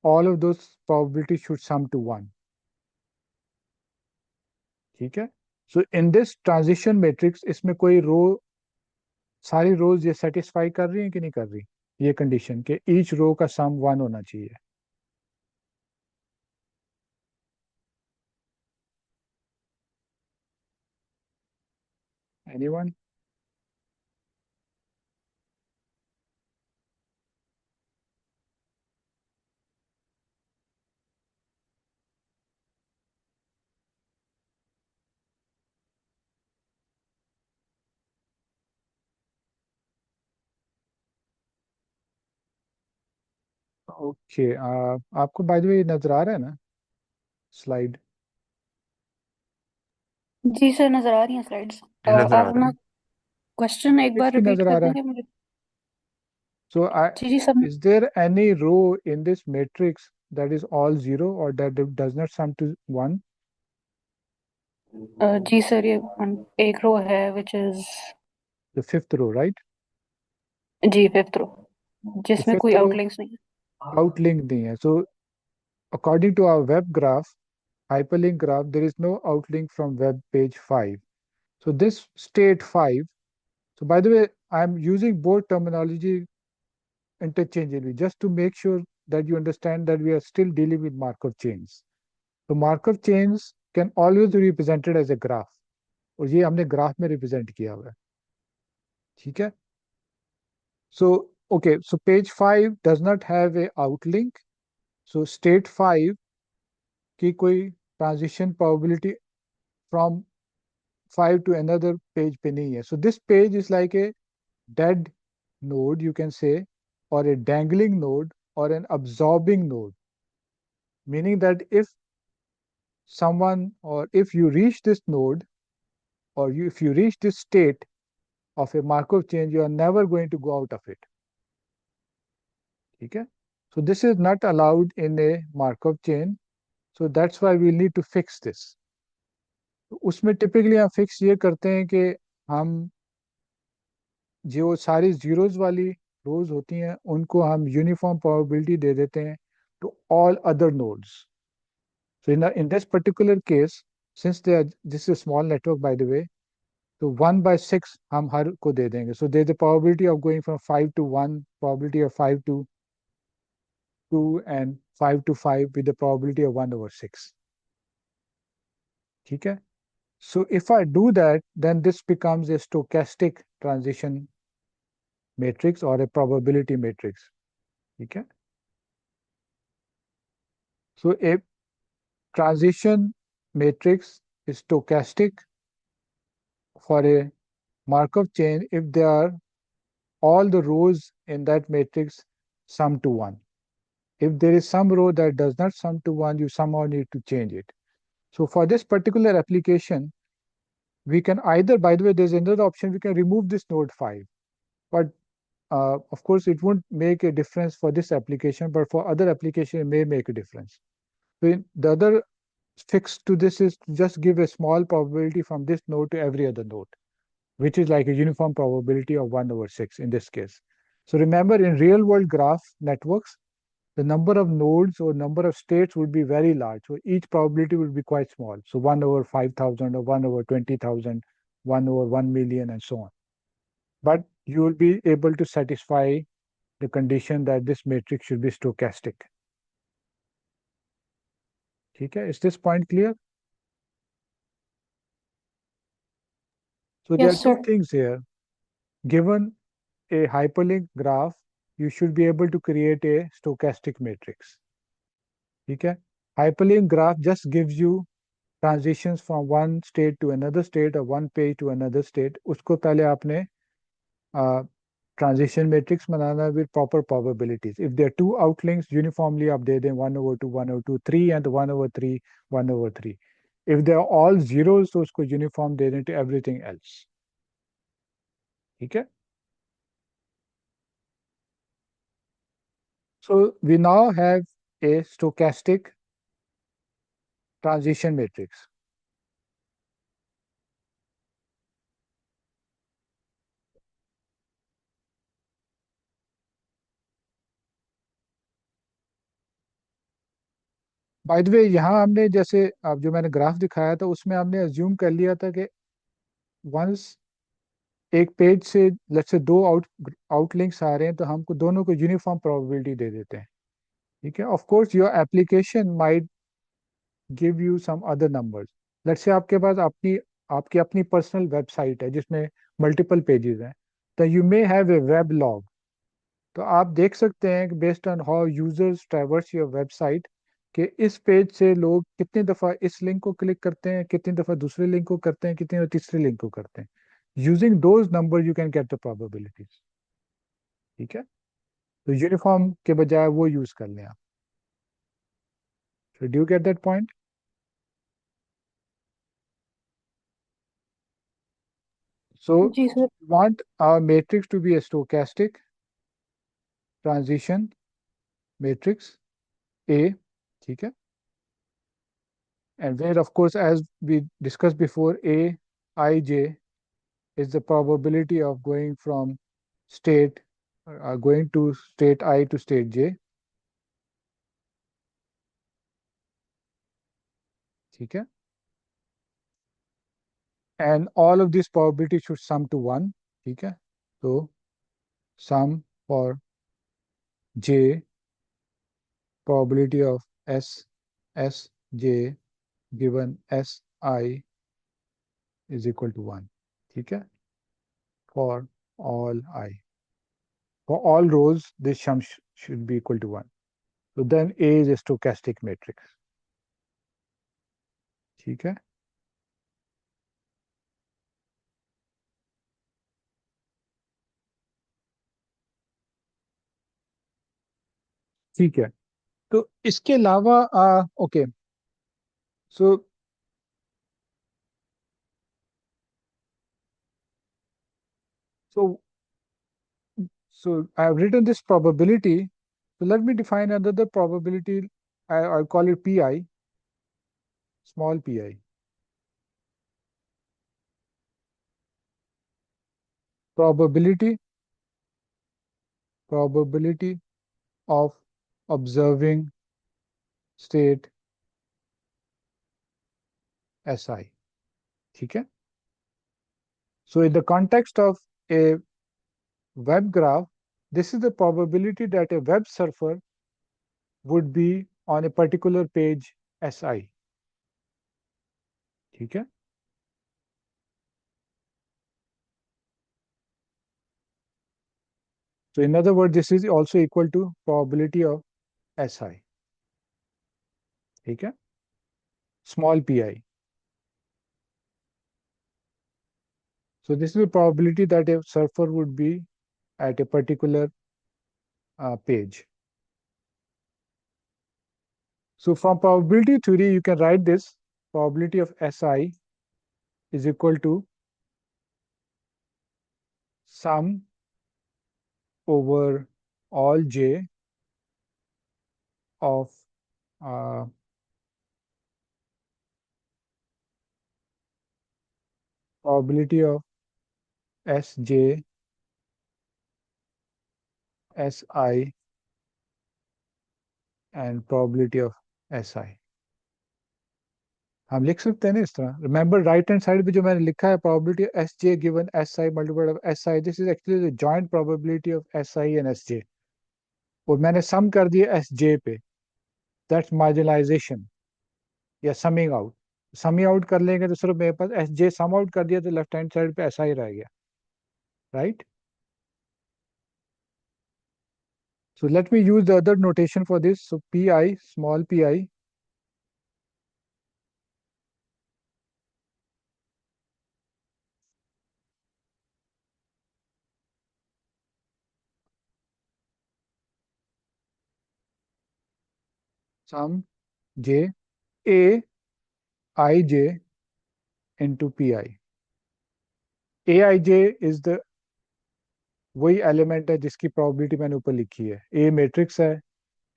all of those probabilities should sum to 1. ठीक है, so in this transition matrix, इसमें कोई रो, सारी रोज ये satisfy कर रही हैं कि नहीं कर रही ये कंडीशन के ईच रो का सम 1 होना चाहिए. Anyone? ओके, आपको बाय द वे नजर आ रहा है ना स्लाइड?
जी सर, नजर आ रही हैं स्लाइड्स.
नजर आ
आप
रहा
अपना
है.
क्वेश्चन एक बार
भी
रिपीट
नजर आ
कर
रहा है.
देंगे मुझे?
So
जी जी sir.
is there any row in this matrix that is all zero or that does not sum to 1?
जी सर, ये एक रो है which is,
The fifth row, right?
जी फिफ्थ रो,
तो
जिसमें कोई
fifth row
आउटलिंक्स नहीं है.
outlink नहीं है. So according to our web graph, hyperlink graph, there is no outlink from web page 5. So this state 5, so by the way, I'm using both terminology interchangeably just to make sure that you understand that we are still dealing with Markov chains. So Markov chains can always be represented as a graph. और ये हमने graph में represent किया हुआ है. ठीक है, so okay, so page 5 does not have a outlink, so state 5 की कोई transition probability from 5 to another page पे नहीं है. So this page is like a dead node, you can say, or a dangling node or an absorbing node, meaning that if someone or if you reach this node or if you reach this state of a Markov chain, you are never going to go out of it. ठीक है, so this is not allowed in a Markov chain, so that's why we need to fix this. तो उसमें typically हम fix ये करते हैं कि हम जो सारी जीरोज वाली रोज होती हैं उनको हम यूनिफॉर्म प्रोबेबिलिटी दे देते हैं to all other nodes. So in this particular case, since this is a small network, by the way, तो 1/6 हम हर को दे देंगे. So there's a probability of going from 5 to 1, probability of 5 to 2, and 5 to 5 with the probability of 1/6. ठीक है. So if I do that, then this becomes a stochastic transition matrix or a probability matrix. ठीक है. So a transition matrix is stochastic for a Markov chain if there are all the rows in that matrix sum to 1. If there is some row that does not sum to 1, you somehow need to change it. So for this particular application, we can either, by the way, there's another option, we can remove this node 5. But of course, it won't make a difference for this application, but for other application, it may make a difference. So the other fix to this is to just give a small probability from this node to every other node, which is like a uniform probability of 1/6 in this case. So remember, in real world graph networks, the number of nodes or number of states would be very large. So each probability would be quite small. So 1/5,000 or 1/20,000, 1/1 million, and so on. But you will be able to satisfy the condition that this matrix should be stochastic. Okay, is this point clear? So there are
Yes,
two
sir.
things here. Given a hyperlink graph, you should be able to create a stochastic matrix. Okay, hyperlink graph just gives you transitions from one state to another state or one page to another state. उसको पहले आपने transition matrix banana with proper probabilities. If there are two outlinks, uniformly आप दे दें 1/2, 1/2, 3, and 1/3, 1/3. If they are all zeros, तो उसको uniform दे दें to everything else. ठीक है? So we now have a stochastic transition matrix. By the way, यहाँ हमने जैसे अब जो मैंने ग्राफ दिखाया था उसमें हमने अज्यूम कर लिया था कि वंस एक पेज से लेट्स से दो आउटलिंक्स आ रहे हैं तो हमको दोनों को यूनिफॉर्म प्रोबेबिलिटी दे देते हैं. ठीक है. Of course your application might give you some other numbers. Let's say आपके पास आपकी अपनी पर्सनल वेबसाइट है जिसमें मल्टीपल पेजेस हैं, तो you may have a web log. तो आप देख सकते हैं कि based on how users traverse your website कि इस पेज से लोग कितनी दफ़ा इस लिंक को क्लिक करते हैं, कितनी दफ़ा दूसरे लिंक को करते हैं, कितनी दफ़ा तीसरे लिंक को करते हैं. Using those number you can get the probabilities. ठीक है. तो यूनिफॉर्म के बजाय वो यूज कर लें आप. So do you get that point? So
जी sir.
we want our matrix to be a stochastic transition matrix A. ठीक है. And where, of course, as we discussed before, A I is the probability of going from state going to state I to state J. ठीक है. And all of these probabilities should sum to 1. ठीक है. So sum for J, probability of S J given S I is equal to 1. ठीक है. For all I. For all rows, this sum should be equal to 1. So then A is a stochastic matrix. ठीक है. ठीक है. तो इसके अलावा okay, so so so I have written this probability. So let me define another probability. I'll call it pi, small pi. Probability of observing state Si. ठीक है. So in the context of a web graph, this is the probability that a web surfer would be on a particular page SI. ठीक है? So in other words, this is also equal to probability of SI. ठीक है? Small pi. So this is the probability that a surfer would be at a particular page. So from probability theory, you can write this probability of SI is equal to sum over all j of uh, probability of Sj Si and probability of Si. हम लिख सकते हैं ना इस तरह. Remember right hand side पे जो मैंने लिखा है probability of Sj given Si multiplied of Si, this is actually the joint probability of Si and Sj. और मैंने सम कर दिया Sj पे. That's marginalization या समिंग आउट. समिंग आउट कर लेंगे तो सिर्फ मेरे पास Sj सम आउट कर दिया तो लेफ्ट हैंड साइड पे Si रह गया. Right? So let me use the other notation for this. So pi, small pi, sum j, a ij into pi. aij is the वही एलिमेंट है जिसकी प्रोबेबिलिटी मैंने ऊपर लिखी है. ए मैट्रिक्स है,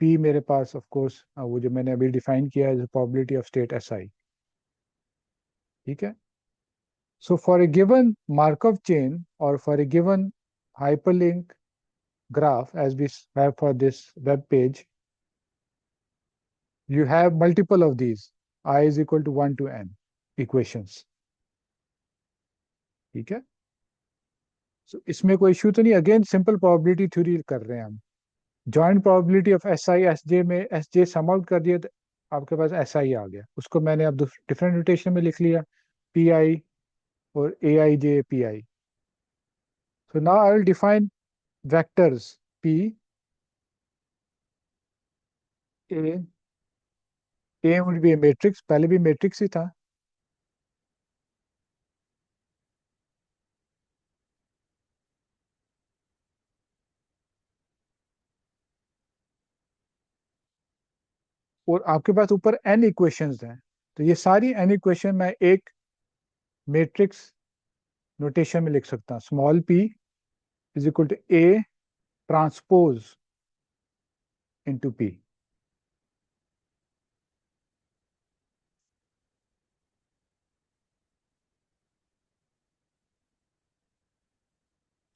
पी मेरे पास ऑफ कोर्स वो जो मैंने अभी डिफाइन किया है प्रोबेबिलिटी ऑफ स्टेट एसआई. ठीक है? So for a given Markov chain or for a given hyperlink graph as we have for this web page, you have multiple of these. I is equal to 1 to n equations. ठीक है? So इसमें कोई issue तो नहीं. Again simple probability theory कर रहे हैं हम. Joint probability of S I S जे में एस जे सम आउट कर दिया तो आपके पास एस आई आ गया. उसको मैंने अब डिफरेंट नोटेशन में लिख लिया, पी आई और a i j p i. So now I will define vectors P, A, A would be a matrix, पहले भी matrix ही था. और आपके पास ऊपर n इक्वेशंस हैं. तो ये सारी n इक्वेशन मैं एक मैट्रिक्स नोटेशन में लिख सकता हूँ. Small p is equal to a transpose into p.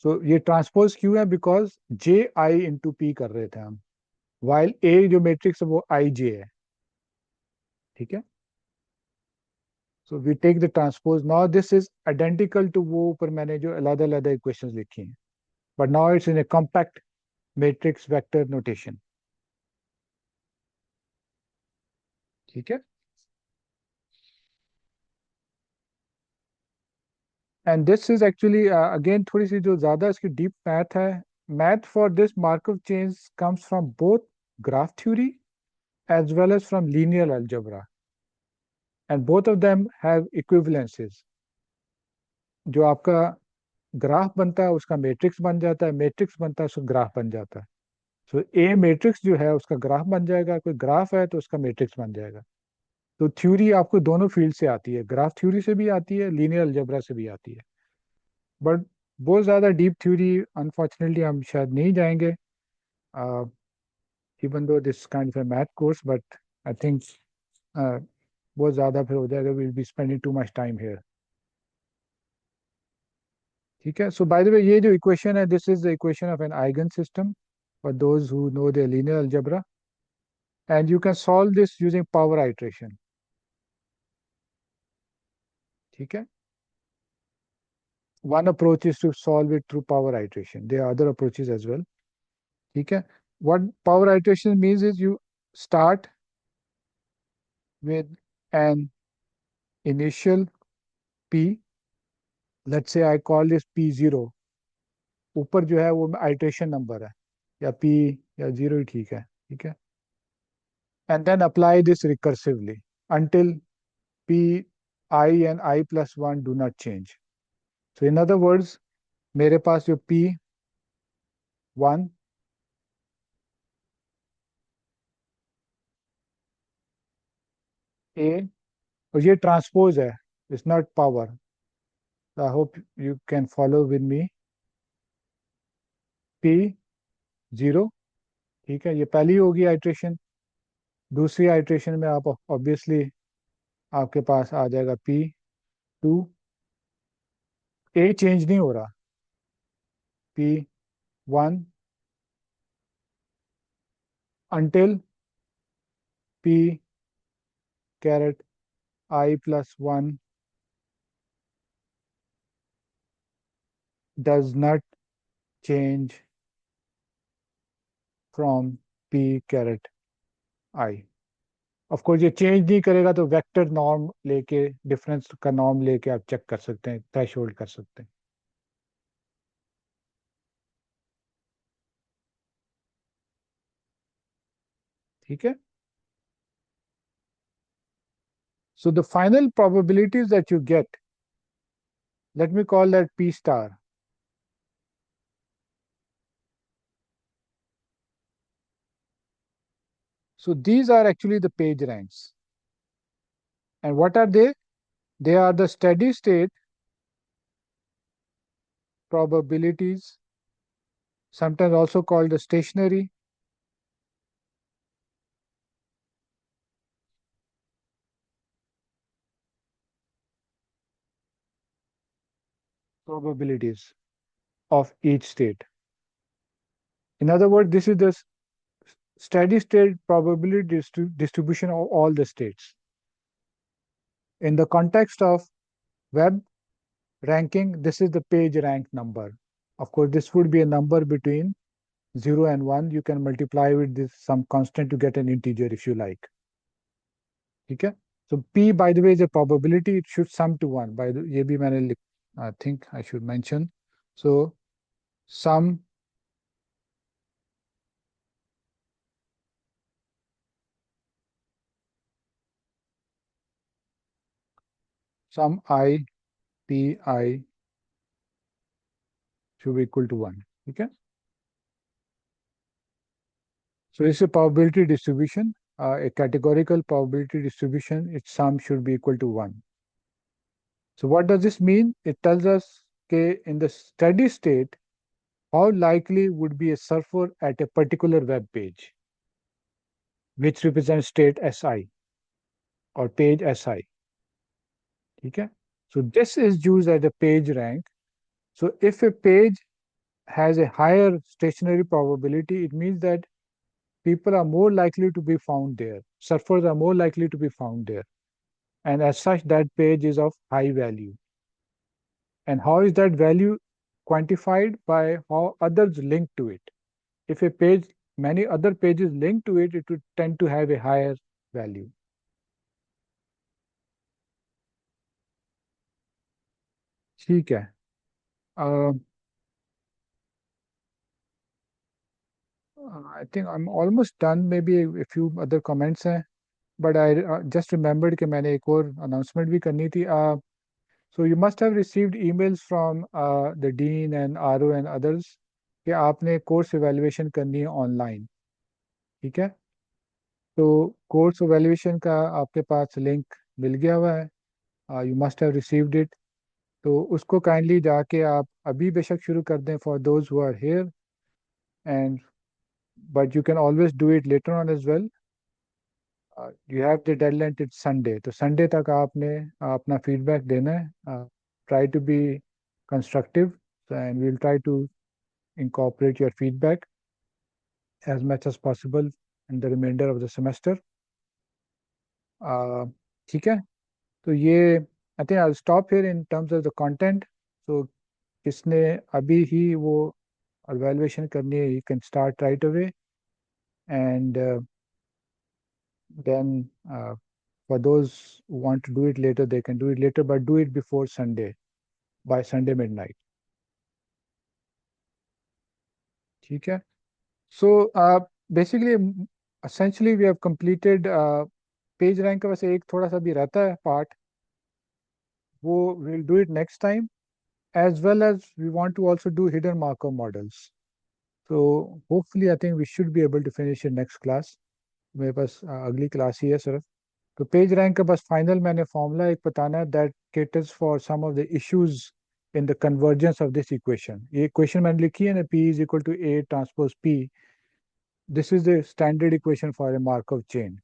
So ये ट्रांसपोज क्यों है? Because j i into p कर रहे थे हम, वाइल a जो मैट्रिक्स है वो i j है. ठीक है? So we take the transpose. Now this is identical to वो ऊपर मैंने जो अलग अलग इक्वेशंस लिखी हैं, but now it's in a compact matrix vector notation. ठीक है? And this is actually again थोड़ी सी जो ज्यादा इसकी डीप मैथ है. Math for this Markov chains comes from both graph theory as well as from linear algebra, and both of them have equivalences. जो आपका ग्राफ बनता है उसका मैट्रिक्स बन जाता है, मैट्रिक्स बनता है उसका ग्राफ बन जाता है. सो ए मैट्रिक्स जो है उसका ग्राफ बन जाएगा, कोई ग्राफ है तो उसका मैट्रिक्स बन जाएगा. तो थ्योरी आपको दोनों फील्ड से आती है, ग्राफ थ्योरी से भी आती है, लीनियर अलजेब्रा से भी आती है. बट बहुत ज़्यादा डीप थ्योरी अनफॉर्चुनेटली हम शायद नहीं जाएंगे, even though this kind of math course, but I think बहुत ज़्यादा फिर हो जाएगा, will be spending too much time here. ठीक है? सो बाय द वे ये जो इक्वेशन है, this is the equation of an eigen system for those who know the linear algebra, and you can solve this using power iteration. ठीक है? one approach is to solve it through power iteration. There are other approaches as well. Okay. What power iteration means is you start with an initial P. Let's say I call this P0. ऊपर जो है वो iteration number है या P या 0 ही ठीक है. ठीक है. And then apply this recursively until P I and I plus 1 do not change. So in other words, मेरे पास जो P1 A और ये ट्रांसपोज है, it's not power. I hope you can follow with me. P0, ठीक है, ये पहली होगी आइट्रेशन. दूसरी आइट्रेशन में आप ऑब्वियसली आपके पास आ जाएगा P2. A चेंज नहीं हो रहा. P1 until P caret I plus 1 does not change from P caret I. Of course ये चेंज नहीं करेगा तो वेक्टर नॉर्म लेके, डिफरेंस का नॉर्म लेके आप चेक कर सकते हैं, थ्रेशोल्ड कर सकते हैं. ठीक है. So the final probabilities that you get, let me call that P star. So these are actually the page ranks. And what are they? They are the steady state probabilities, sometimes also called the stationary probabilities of each state. In other words, this is the steady state probability distribution of all the states. In the context of web ranking, this is the page rank number. Of course, this would be a number between 0 and 1. You can multiply with this some constant to get an integer if you like. Okay. So P, by the way, is a probability. It should sum to 1. By the ये भी मैंने I think I should mention. So sum I P I should be equal to 1. Okay. So it's a probability distribution, a categorical probability distribution. Its sum should be equal to 1. So what does this mean? It tells us that in the steady state, how likely would be a surfer at a particular web page, which represents state Si or page Si. Okay? So this is used as a page rank. So if a page has a higher stationary probability, it means that people are more likely to be found there. Surfers are more likely to be found there. And as such, that page is of high value. And how is that value quantified? By how others link to it. If a page, many other pages link to it, it would tend to have a higher value. ठीक है. I think I'm almost done. Maybe a few other comments हैं. But I just remembered कि मैंने एक और announcement भी करनी थी. So you must have received emails from the dean and RO and others कि आपने course evaluation करनी है online. ठीक है. तो कोर्स evaluation का आपके पास लिंक मिल गया हुआ है. You must have received it. तो उसको काइंडली जाके आप अभी बेशक शुरू कर दें for those who are here, and but you can always do it later on as well. You have the deadline till Sunday. तो Sunday तक आपने अपना feedback देना है. Try to be constructive, and we'll try to incorporate your feedback as much as possible in the remainder of the semester. ठीक है. तो ये I think I'll stop here in terms of the content. So किसने अभी ही वो evaluation करनी है, you can start right away, and then for those who want to do it later, they can do it later, but do it before Sunday, by Sunday midnight. ठीक है. So basically, essentially we have completed page rank का वैसे एक थोड़ा सा भी रहता है पार्ट, वो we'll do it next time, as well as we want to also do hidden Markov models. So hopefully I think we should be able to finish in next class. मेरे पास अगली क्लास ही है सिर्फ. तो page rank का बस final मैंने formula एक बताना है that caters for some of the issues in the convergence of this equation. ये इक्वेशन मैंने लिखी है ना, P is equal to A transpose P. This is the standard equation for a Markov chain.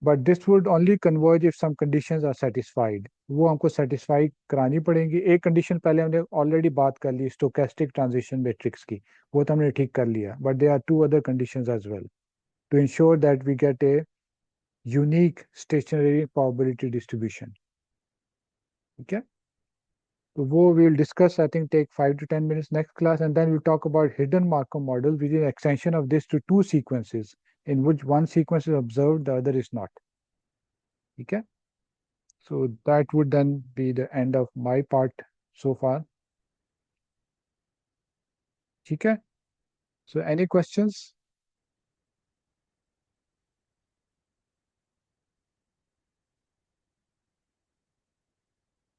But this would only converge if some conditions are satisfied. वो हमको satisfy करानी पड़ेंगी. एक condition पहले हमने already बात कर ली stochastic transition matrix की, वो तो हमने ठीक कर लिया. But there are two other conditions as well to ensure that we get a unique stationary probability distribution. Okay. So we will discuss, I think, take 5 to 10 minutes next class, and then we'll talk about hidden Markov model, which is an extension of this to two sequences, in which one sequence is observed, the other is not. Okay. So that would then be the end of my part so far. Okay. So any questions?